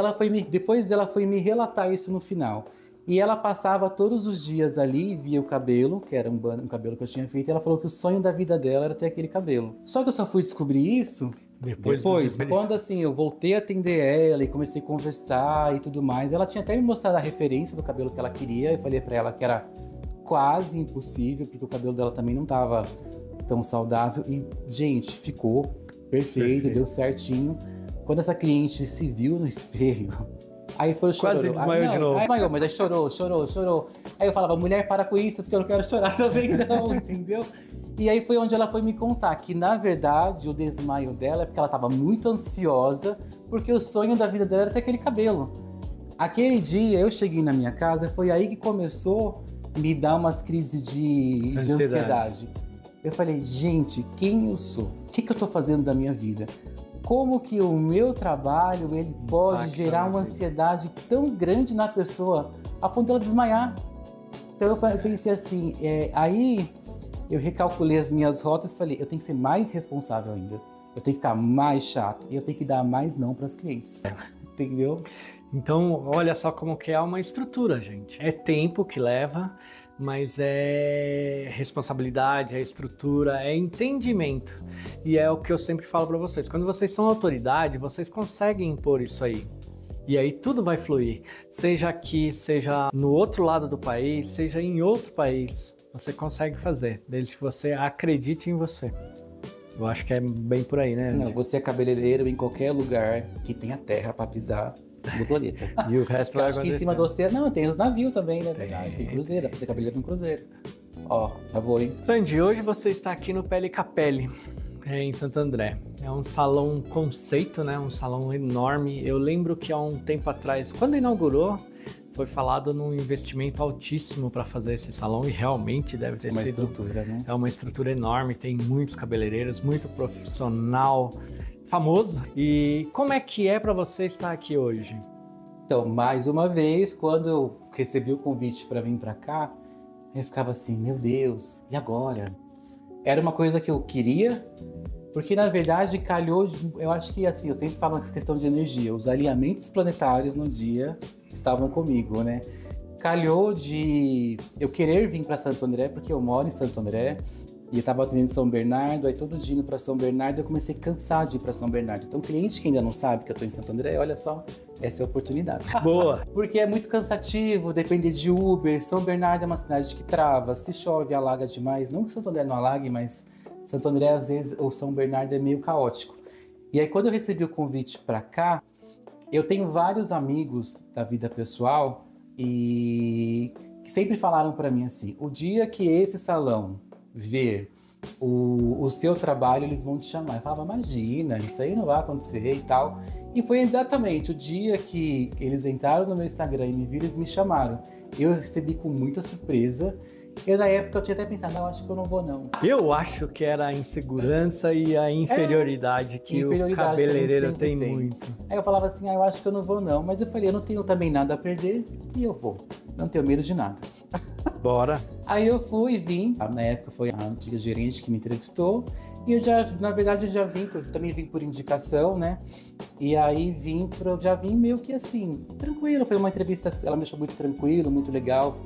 depois ela foi me relatar isso no final. E ela passava todos os dias ali, via o cabelo, que era um cabelo que eu tinha feito, e ela falou que o sonho da vida dela era ter aquele cabelo. Só que eu só fui descobrir isso depois, quando assim, eu voltei a atender ela e comecei a conversar e tudo mais. Ela tinha até me mostrado a referência do cabelo que ela queria. Eu falei pra ela que era quase impossível, porque o cabelo dela também não tava tão saudável. E, gente, ficou perfeito. Deu certinho. Quando essa cliente se viu no espelho, aí foi chorou. Quase desmaiou de novo. Aí desmaiou, mas aí chorou. Aí eu falava, mulher, para com isso, porque eu não quero chorar também não, entendeu? E aí foi onde ela foi me contar que, na verdade, o desmaio dela é porque ela estava muito ansiosa, porque o sonho da vida dela era ter aquele cabelo. Aquele dia, eu cheguei na minha casa, foi aí que começou a me dar umas crises de ansiedade. Eu falei, gente, quem eu sou? O que eu tô fazendo da minha vida? Como que o meu trabalho ele pode gerar uma ansiedade tão grande na pessoa a ponto dela desmaiar? Então eu pensei assim, aí eu recalculei as minhas rotas e falei, eu tenho que ser mais responsável ainda. Eu tenho que ficar mais chato e eu tenho que dar mais não para as clientes. Entendeu? Então, olha só como que é uma estrutura, gente. É tempo que leva, mas é responsabilidade, é estrutura, é entendimento. E é o que eu sempre falo para vocês. Quando vocês são autoridade, vocês conseguem impor isso aí. E aí tudo vai fluir. Seja aqui, seja no outro lado do país, seja em outro país. Você consegue fazer, desde que você acredite em você. Eu acho que é bem por aí, né, Andy? Não, você é cabeleireiro em qualquer lugar que tenha terra para pisar no planeta. E o resto vai acho que em cima do oceano, não, tem os navios também, né? Verdade, tem cruzeiro, dá pra ser cabeleireiro no cruzeiro. Ó, já vou, hein? Sandy, hoje você está aqui no Pele Capelli, em Santo André. É um salão conceito, né? Um salão enorme. Eu lembro que há um tempo atrás, quando inaugurou, foi falado num investimento altíssimo para fazer esse salão e realmente deve ter uma sido... estrutura, né? É uma estrutura enorme, tem muitos cabeleireiros, muito profissional, famoso. E como é que é para você estar aqui hoje? Então, mais uma vez, quando eu recebi o convite para vir para cá, eu ficava assim, meu Deus, e agora? Era uma coisa que eu queria, porque na verdade calhou, eu acho que assim, eu sempre falo essa questão de energia, os alinhamentos planetários no dia estavam comigo, né? Calhou de eu querer vir para Santo André, porque eu moro em Santo André, e eu estava atendendo São Bernardo, aí todo dia indo para São Bernardo, eu comecei a cansar de ir para São Bernardo. Então, cliente que ainda não sabe que eu estou em Santo André, olha só, essa é a oportunidade. Boa! Porque é muito cansativo, depender de Uber. São Bernardo é uma cidade que trava, se chove, alaga demais. Não que Santo André não alague, mas Santo André, às vezes, ou São Bernardo é meio caótico. E aí, quando eu recebi o convite para cá, eu tenho vários amigos da vida pessoal e que sempre falaram para mim assim, o dia que esse salão ver o seu trabalho, eles vão te chamar. Eu falava, imagina, isso aí não vai acontecer e tal. E foi exatamente o dia que eles entraram no meu Instagram e me viram, eles me chamaram. Eu recebi com muita surpresa. E na época eu tinha até pensado, não, acho que eu não vou não. Eu acho que era a insegurança e a inferioridade que o cabeleireiro tem muito. Aí eu falava assim, eu acho que eu não vou não. Mas eu falei, eu não tenho também nada a perder e eu vou. Não tenho medo de nada. Bora. Aí eu fui e vim. Na época foi a antiga gerente que me entrevistou. E eu já, na verdade, eu já vim, eu também vim por indicação, né? E aí já vim meio que assim, tranquilo. Foi uma entrevista, ela me achou muito tranquilo, muito legal.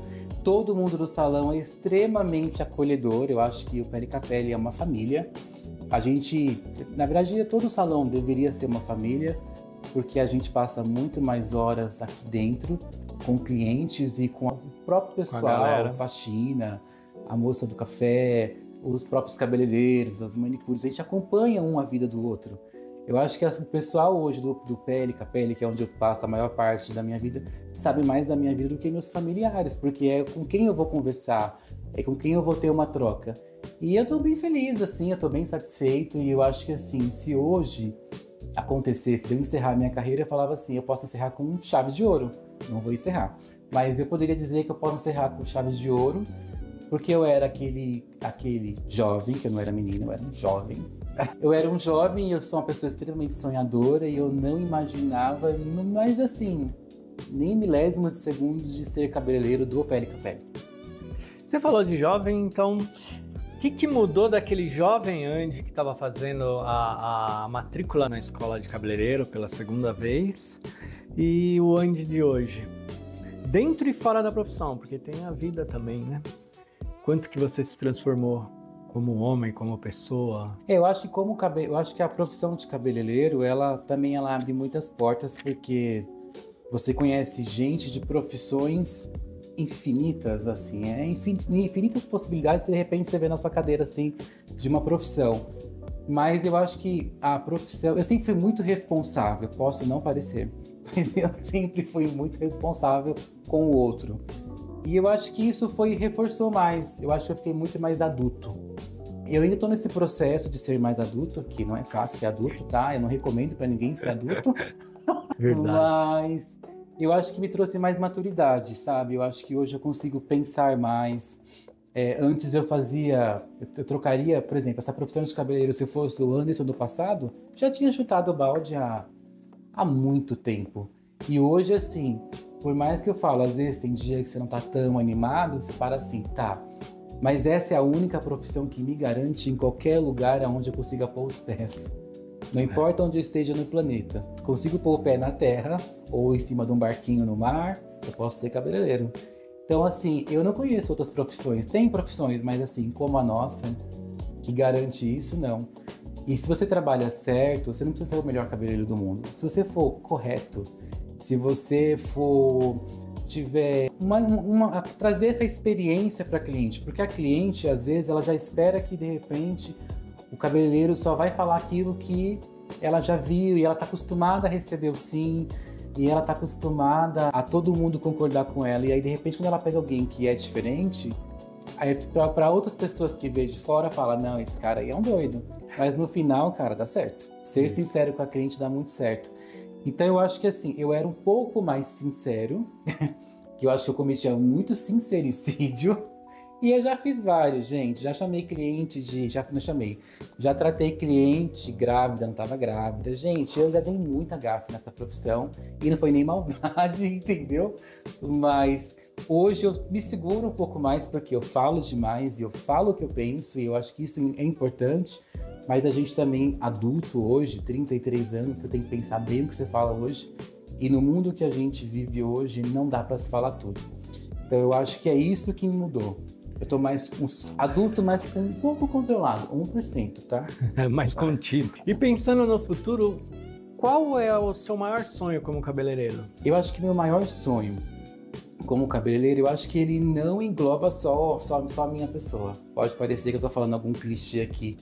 Todo mundo do salão é extremamente acolhedor. Eu acho que o Pele Capelli é uma família. A gente, na verdade, todo salão deveria ser uma família, porque a gente passa muito mais horas aqui dentro com clientes e com o próprio pessoal, a faxina, a moça do café, os próprios cabeleireiros, as manicures. A gente acompanha um a vida do outro. Eu acho que o pessoal hoje do Pélica, que é onde eu passo a maior parte da minha vida, sabe mais da minha vida do que meus familiares, porque é com quem eu vou conversar, é com quem eu vou ter uma troca. E eu tô bem feliz, assim, eu tô bem satisfeito, e eu acho que, assim, se hoje acontecesse de eu encerrar minha carreira, eu falava assim, eu posso encerrar com chave de ouro, não vou encerrar. Mas eu poderia dizer que eu posso encerrar com chaves de ouro, porque eu era aquele jovem, que eu não era menino, eu era um jovem. Eu era um jovem e eu sou uma pessoa extremamente sonhadora e eu não imaginava, mas assim, nem milésimo de segundo de ser cabeleireiro do Pélica. Você falou de jovem, então o que mudou daquele jovem Andy que estava fazendo a matrícula na escola de cabeleireiro pela segunda vez e o Andy de hoje? Dentro e fora da profissão, porque tem a vida também, né? Quanto que você se transformou como homem, como pessoa? Eu acho que eu acho que a profissão de cabeleireiro, ela abre muitas portas, porque você conhece gente de profissões infinitas, assim, infinitas possibilidades, de repente você vê na sua cadeira, assim, de uma profissão. Mas eu acho que a profissão, eu sempre fui muito responsável, posso não parecer, mas eu sempre fui muito responsável com o outro. E eu acho que isso reforçou mais, eu acho que eu fiquei muito mais adulto. Eu ainda tô nesse processo de ser mais adulto, que não é fácil ser adulto, tá? Eu não recomendo pra ninguém ser adulto. Verdade. Mas eu acho que me trouxe mais maturidade, sabe? Eu acho que hoje eu consigo pensar mais. Antes eu trocaria, por exemplo, essa profissão de cabeleireiro, se fosse o Anderson do passado, já tinha chutado o balde há muito tempo. E hoje, assim, por mais que eu falo, às vezes tem dia que você não tá tão animado, você para assim, tá... Mas essa é a única profissão que me garante em qualquer lugar onde eu consiga pôr os pés. Não importa onde eu esteja no planeta. Consigo pôr o pé na terra ou em cima de um barquinho no mar, eu posso ser cabeleireiro. Então, assim, eu não conheço outras profissões. Tem profissões, mas assim, como a nossa, que garante isso, não. E se você trabalha certo, você não precisa ser o melhor cabeleireiro do mundo. Se você for correto, se você tiver trazer essa experiência para a cliente, porque a cliente às vezes ela já espera que de repente o cabeleireiro só vai falar aquilo que ela já viu e ela está acostumada a receber o sim e ela está acostumada a todo mundo concordar com ela, e aí de repente quando ela pega alguém que é diferente, aí para outras pessoas que vê de fora fala, não, esse cara aí é um doido, mas no final, cara, dá certo. Ser sincero com a cliente dá muito certo. Então eu acho que assim, eu era um pouco mais sincero, que eu acho que eu cometia muito sincericídio, e eu já fiz vários, gente, já chamei cliente já tratei cliente grávida, não estava grávida, gente, eu já dei muita gafe nessa profissão, e não foi nem maldade, entendeu? Mas hoje eu me seguro um pouco mais, porque eu falo demais, e eu falo o que eu penso, e eu acho que isso é importante. Mas a gente também, adulto hoje, 33 anos, você tem que pensar bem o que você fala hoje. E no mundo que a gente vive hoje, não dá para se falar tudo. Então eu acho que é isso que me mudou. Eu tô mais adulto, mas um pouco controlado, 1%, tá? Mais contido. E pensando no futuro, qual é o seu maior sonho como cabeleireiro? Eu acho que meu maior sonho como cabeleireiro, eu acho que ele não engloba só a minha pessoa. Pode parecer que eu tô falando algum clichê aqui.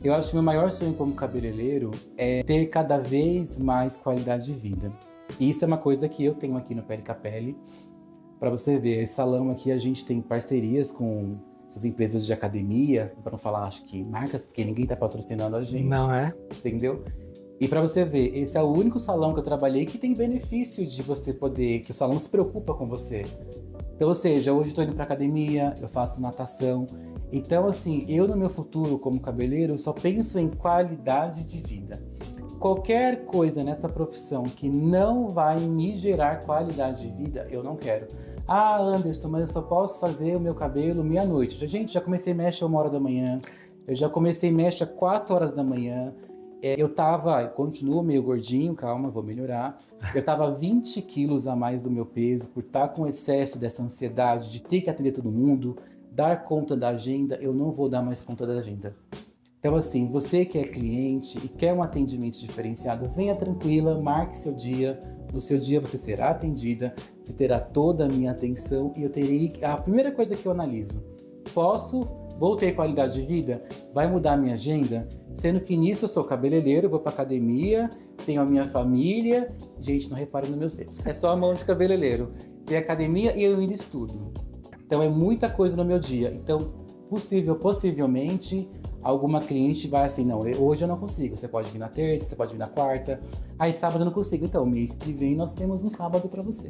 Eu acho que meu maior sonho como cabeleireiro é ter cada vez mais qualidade de vida. E isso é uma coisa que eu tenho aqui no Pélica. Para você ver, esse salão aqui a gente tem parcerias com essas empresas de academia, para não falar, acho que marcas, porque ninguém tá patrocinando a gente. Não é? Entendeu? E para você ver, esse é o único salão que eu trabalhei que tem benefício de você poder, que o salão se preocupa com você. Então, ou seja, hoje eu tô indo pra academia, eu faço natação. Então, assim, eu no meu futuro como cabeleireiro só penso em qualidade de vida. Qualquer coisa nessa profissão que não vai me gerar qualidade de vida, eu não quero. Ah, Anderson, mas eu só posso fazer o meu cabelo meia-noite. Gente, já comecei mexe a 1h da manhã, eu já comecei mexe a 4h da manhã. Continuo meio gordinho, calma, vou melhorar. Eu tava 20 quilos a mais do meu peso por estar com excesso dessa ansiedade de ter que atender todo mundo, dar conta da agenda, eu não vou dar mais conta da agenda. Então assim, você que é cliente e quer um atendimento diferenciado, venha tranquila, marque seu dia. No seu dia você será atendida, você terá toda a minha atenção e eu terei... A primeira coisa que eu analiso, posso Vou ter qualidade de vida? Vai mudar a minha agenda? Sendo que nisso eu sou cabeleireiro, vou pra academia, tenho a minha família. Gente, não reparem nos meus dedos. É só a mão de cabeleireiro. Tem academia e eu ainda estudo. Então é muita coisa no meu dia. Então, possivelmente, alguma cliente vai assim, não, hoje eu não consigo. Você pode vir na terça, você pode vir na quarta. Aí sábado eu não consigo. Então, mês que vem nós temos um sábado para você.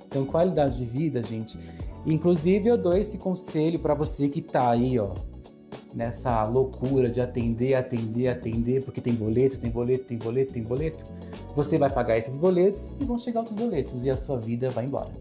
Então, qualidade de vida, gente. Inclusive, eu dou esse conselho para você que tá aí, ó, nessa loucura de atender, porque tem boleto. Você vai pagar esses boletos e vão chegar outros boletos e a sua vida vai embora.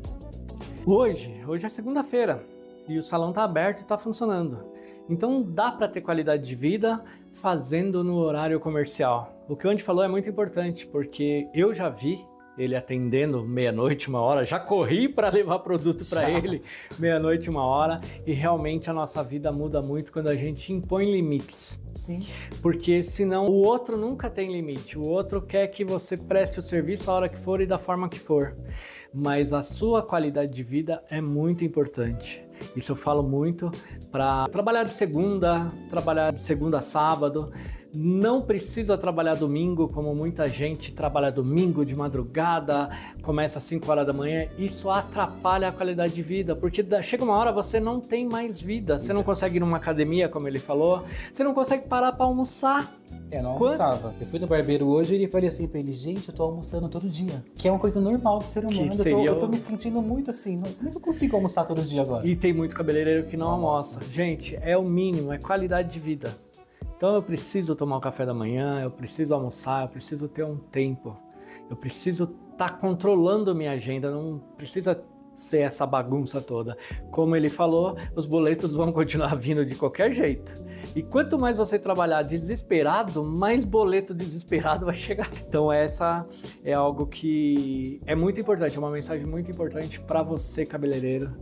Hoje é segunda-feira e o salão tá aberto e tá funcionando. Então dá para ter qualidade de vida fazendo no horário comercial. O que o Andy falou é muito importante, porque eu já vi ele atendendo meia-noite, 1h, já corri para levar produto para ele meia-noite, 1h, e realmente a nossa vida muda muito quando a gente impõe limites. Sim. Porque senão o outro nunca tem limite, o outro quer que você preste o serviço a hora que for e da forma que for. Mas a sua qualidade de vida é muito importante. Isso eu falo muito para trabalhar de segunda a sábado. Não precisa trabalhar domingo, como muita gente trabalha domingo de madrugada, começa às 5h da manhã. Isso atrapalha a qualidade de vida, porque chega uma hora você não tem mais vida. Você não consegue ir numa academia, como ele falou, você não consegue parar para almoçar. Não almoçava. Eu fui no barbeiro hoje e ele falei assim pra ele, gente, eu tô almoçando todo dia. Que é uma coisa normal do ser humano. Eu tô me sentindo muito assim, como é que eu consigo almoçar todo dia agora? E tem muito cabeleireiro que não almoça. Gente, é o mínimo, é qualidade de vida. Então eu preciso tomar um café da manhã, eu preciso almoçar, eu preciso ter um tempo. Eu preciso estar controlando minha agenda, não precisa ser essa bagunça toda. Como ele falou, os boletos vão continuar vindo de qualquer jeito. E quanto mais você trabalhar desesperado, mais boleto desesperado vai chegar. Então essa é algo que é muito importante, é uma mensagem muito importante para você, cabeleireiro,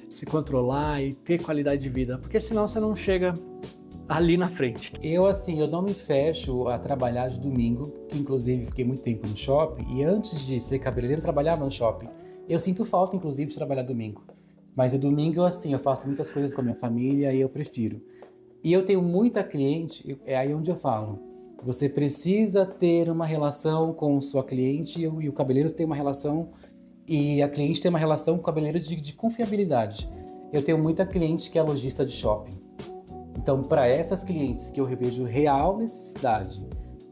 se controlar e ter qualidade de vida, porque senão você não chega ali na frente. Eu não me fecho a trabalhar de domingo, que inclusive fiquei muito tempo no shopping, e antes de ser cabeleireiro eu trabalhava no shopping. Eu sinto falta, inclusive, de trabalhar domingo. Mas no domingo, eu faço muitas coisas com a minha família e eu prefiro. E eu tenho muita cliente, é aí onde eu falo, você precisa ter uma relação com sua cliente e o cabeleireiro tem uma relação, e a cliente tem uma relação com o cabeleireiro de confiabilidade. Eu tenho muita cliente que é lojista de shopping. Então, para essas clientes que eu revejo real necessidade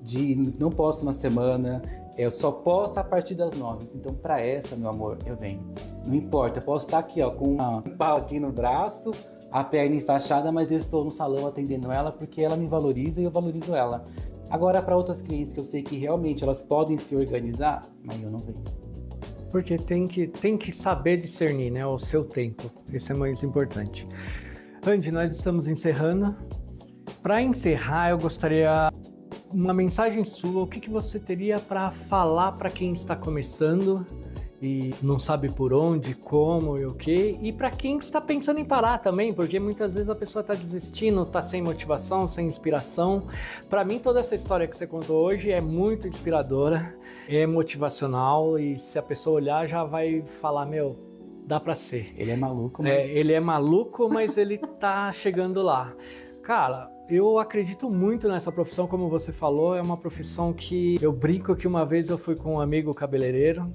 de não posso na semana, eu só posso a partir das 9. Então, para essa, meu amor, eu venho. Não importa, eu posso estar aqui com um pau aqui no braço, a perna enfaixada, mas eu estou no salão atendendo ela porque ela me valoriza e eu valorizo ela. Agora, para outras clientes que eu sei que realmente elas podem se organizar, aí eu não venho. Porque tem que saber discernir, né, o seu tempo. Isso é mais importante. Andy, nós estamos encerrando. Para encerrar, eu gostaria uma mensagem sua. O que você teria para falar para quem está começando e não sabe por onde, como e o quê? E para quem está pensando em parar também, porque muitas vezes a pessoa está desistindo, está sem motivação, sem inspiração. Para mim, toda essa história que você contou hoje é muito inspiradora, é motivacional e se a pessoa olhar já vai falar, dá pra ser. Ele é maluco, mas... ele é maluco, mas ele tá chegando lá. Cara, eu acredito muito nessa profissão, como você falou, é uma profissão que eu brinco que uma vez eu fui com um amigo cabeleireiro,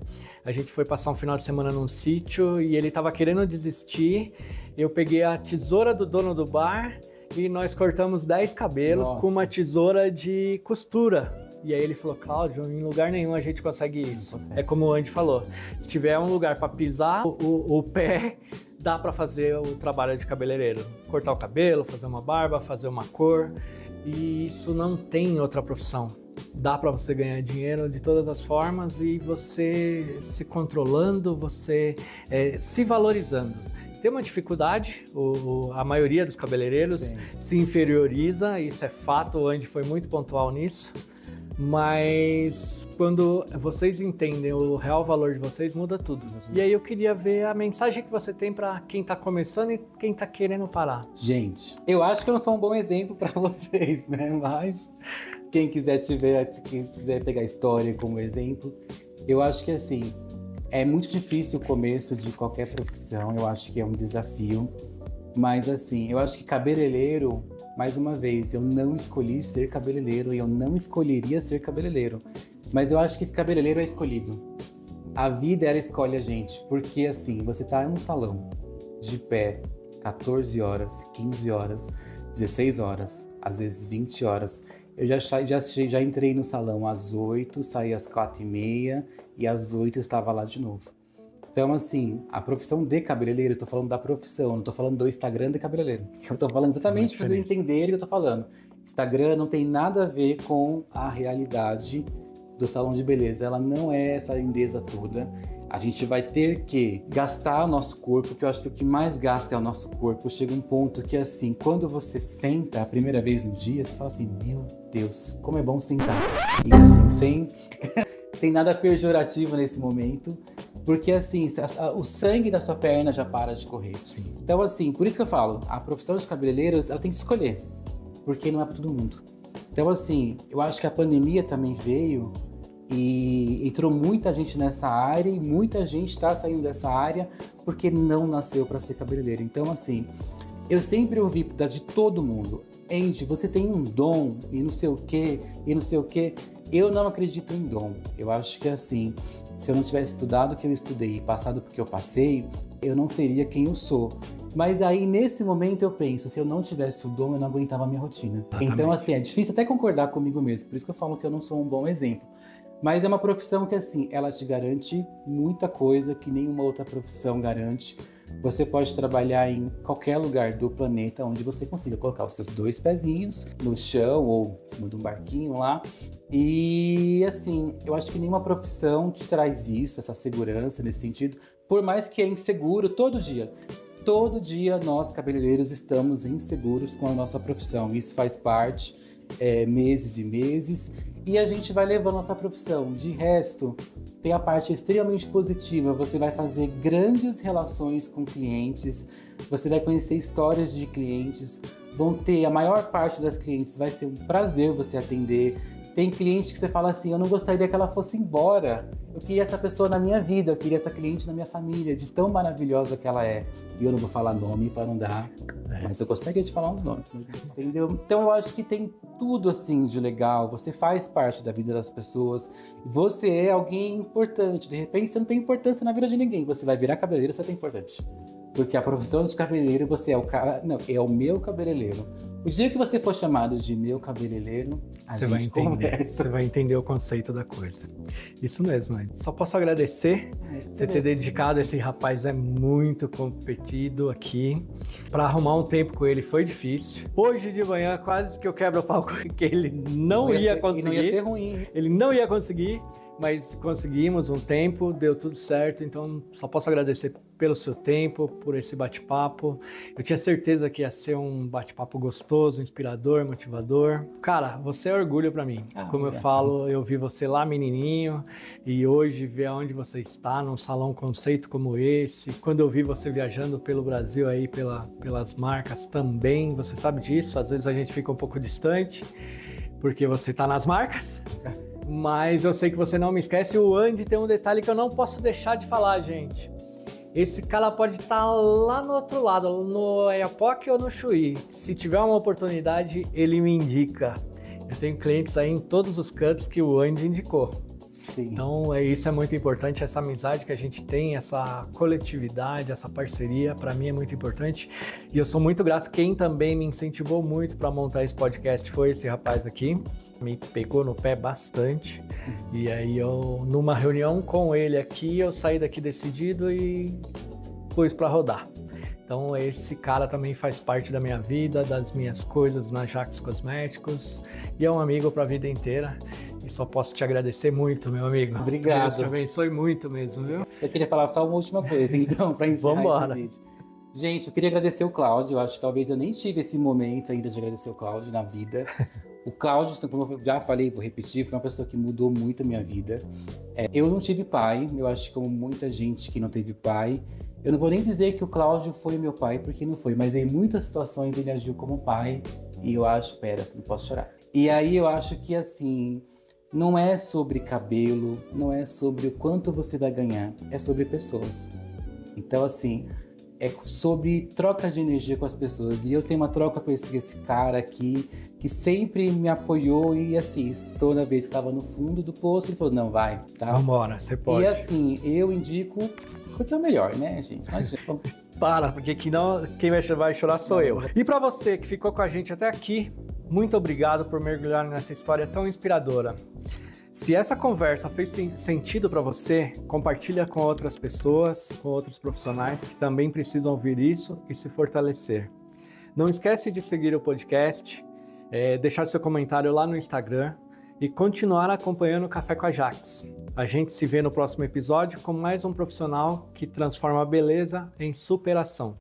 a gente foi passar um final de semana num sítio e ele tava querendo desistir, eu peguei a tesoura do dono do bar e nós cortamos 10 cabelos com uma tesoura de costura. E aí ele falou, Cláudio, em lugar nenhum a gente consegue isso. É como o Andy falou, se tiver um lugar para pisar o pé, dá para fazer o trabalho de cabeleireiro. Cortar o cabelo, fazer uma barba, fazer uma cor. E isso não tem outra profissão. Dá para você ganhar dinheiro de todas as formas e você se controlando, você se valorizando. Tem uma dificuldade, a maioria dos cabeleireiros se inferioriza, isso é fato, o Andy foi muito pontual nisso. Mas quando vocês entendem o real valor de vocês, muda tudo. E aí eu queria ver a mensagem que você tem para quem tá começando e quem tá querendo parar. Gente, eu acho que eu não sou um bom exemplo para vocês, né? Mas quem quiser pegar a história como exemplo, eu acho que assim, é muito difícil o começo de qualquer profissão, eu acho que é um desafio. Mas assim, eu acho que cabeleireiro, mais uma vez, eu não escolhi ser cabeleireiro e eu não escolheria ser cabeleireiro. Mas eu acho que esse cabeleireiro é escolhido. A vida, ela escolhe a gente. Porque assim, você tá em um salão, de pé, 14 horas, 15 horas, 16 horas, às vezes 20 horas. Eu já entrei no salão às 8, saí às 4h30 e às 8 eu estava lá de novo. Então, assim, a profissão de cabeleireiro, eu tô falando da profissão, não tô falando do Instagram de cabeleireiro. Eu tô falando exatamente para vocês entenderem o que eu tô falando. Instagram não tem nada a ver com a realidade do salão de beleza. Ela não é essa lindeza toda. A gente vai ter que gastar o nosso corpo, que eu acho que o que mais gasta é o nosso corpo. Chega um ponto que, assim, quando você senta a primeira vez no dia, você fala assim, meu Deus, como é bom sentar. E assim, sem nada pejorativo nesse momento, porque assim, o sangue da sua perna já para de correr. Sim. Então assim, por isso que eu falo, a profissão de cabeleireiros, ela tem que escolher, porque não é para todo mundo. Então assim, eu acho que a pandemia também veio e entrou muita gente nessa área e muita gente está saindo dessa área porque não nasceu para ser cabeleireiro. Então assim, eu sempre ouvi de todo mundo, Andy, você tem um dom e não sei o quê, e não sei o quê. Eu não acredito em dom. Eu acho que assim, se eu não tivesse estudado o que eu estudei e passado porque eu passei, eu não seria quem eu sou. Mas aí, nesse momento, eu penso, se eu não tivesse o dom, eu não aguentava a minha rotina. Exatamente. Então, assim, é difícil até concordar comigo mesmo. Por isso que eu falo que eu não sou um bom exemplo. Mas é uma profissão que, assim, ela te garante muita coisa que nenhuma outra profissão garante. Você pode trabalhar em qualquer lugar do planeta onde você consiga colocar os seus 2 pezinhos no chão ou em cima de um barquinho lá. E assim, eu acho que nenhuma profissão te traz isso, essa segurança nesse sentido, por mais que é inseguro todo dia. Todo dia nós, cabeleireiros, estamos inseguros com a nossa profissão. Isso faz parte, meses e meses, e a gente vai levando a nossa profissão. De resto, tem a parte extremamente positiva. Você vai fazer grandes relações com clientes, você vai conhecer histórias de clientes, a maior parte das clientes vai ser um prazer você atender. Tem cliente que você fala assim, eu não gostaria que ela fosse embora. Eu queria essa pessoa na minha vida, eu queria essa cliente na minha família, de tão maravilhosa que ela é. E eu não vou falar nome para não dar, mas eu gostaria de falar uns nomes, entendeu? Então eu acho que tem tudo assim de legal, você faz parte da vida das pessoas, você é alguém importante. De repente você não tem importância na vida de ninguém, você vai virar cabeleireiro, você tem importante. Porque a profissão de cabeleireiro, você é é o meu cabeleireiro. O dia que você for chamado de meu cabeleireiro, você vai entender. Você vai entender o conceito da coisa. Isso mesmo, Andy. Só posso agradecer você ter dedicado. Esse rapaz é muito competido aqui. Para arrumar um tempo com ele foi difícil. Hoje de manhã quase que eu quebro o pau que ele não ia conseguir. Não ia ser ruim. Ele não ia conseguir. Mas conseguimos um tempo, deu tudo certo, então só posso agradecer pelo seu tempo, por esse bate-papo. Eu tinha certeza que ia ser um bate-papo gostoso, inspirador, motivador. Cara, você é orgulho pra mim. Como eu falo, eu vi você lá menininho e hoje ver onde você está, num salão conceito como esse. Quando eu vi você viajando pelo Brasil aí, pelas marcas também, você sabe disso, às vezes a gente fica um pouco distante, porque você tá nas marcas. Mas eu sei que você não me esquece. O Andy tem um detalhe que eu não posso deixar de falar, gente. Esse cara pode estar lá no outro lado, no Oiapoque ou no Chuí. Se tiver uma oportunidade, ele me indica. Eu tenho clientes aí em todos os cantos que o Andy indicou. Sim. Então, isso é muito importante, essa amizade que a gente tem, essa coletividade, essa parceria, para mim é muito importante. E eu sou muito grato. Quem também me incentivou muito para montar esse podcast foi esse rapaz aqui. Me pegou no pé bastante. E aí eu, numa reunião com ele aqui, eu saí daqui decidido e pus para rodar. Então esse cara também faz parte da minha vida, das minhas coisas na Jax Cosméticos, e é um amigo para a vida inteira. E só posso te agradecer muito, meu amigo. Obrigado. Deus te abençoe muito mesmo, viu? Eu queria falar só uma última coisa, então, para encerrar esse vídeo. Gente, eu queria agradecer o Cláudio. Eu acho que talvez eu nem tive esse momento ainda de agradecer o Cláudio na vida. O Cláudio, como eu já falei, vou repetir, foi uma pessoa que mudou muito a minha vida. Eu não tive pai, eu acho que como muita gente que não teve pai. Eu não vou nem dizer que o Cláudio foi meu pai, porque não foi, mas em muitas situações ele agiu como pai. E eu acho, não posso chorar. E aí eu acho que assim, não é sobre cabelo, não é sobre o quanto você vai ganhar, é sobre pessoas. Então assim, é sobre troca de energia com as pessoas. E eu tenho uma troca com esse cara aqui, que sempre me apoiou e assim, toda vez que estava no fundo do poço, ele falou, não, vai, tá? Vambora, você pode. E assim, eu indico, porque é o melhor, né, gente? Para, porque quem vai chorar sou eu. E para você que ficou com a gente até aqui, muito obrigado por mergulhar nessa história tão inspiradora. Se essa conversa fez sentido para você, compartilha com outras pessoas, com outros profissionais que também precisam ouvir isso e se fortalecer. Não esquece de seguir o podcast, deixar seu comentário lá no Instagram e continuar acompanhando o Café com a Jax. A gente se vê no próximo episódio com mais um profissional que transforma a beleza em superação.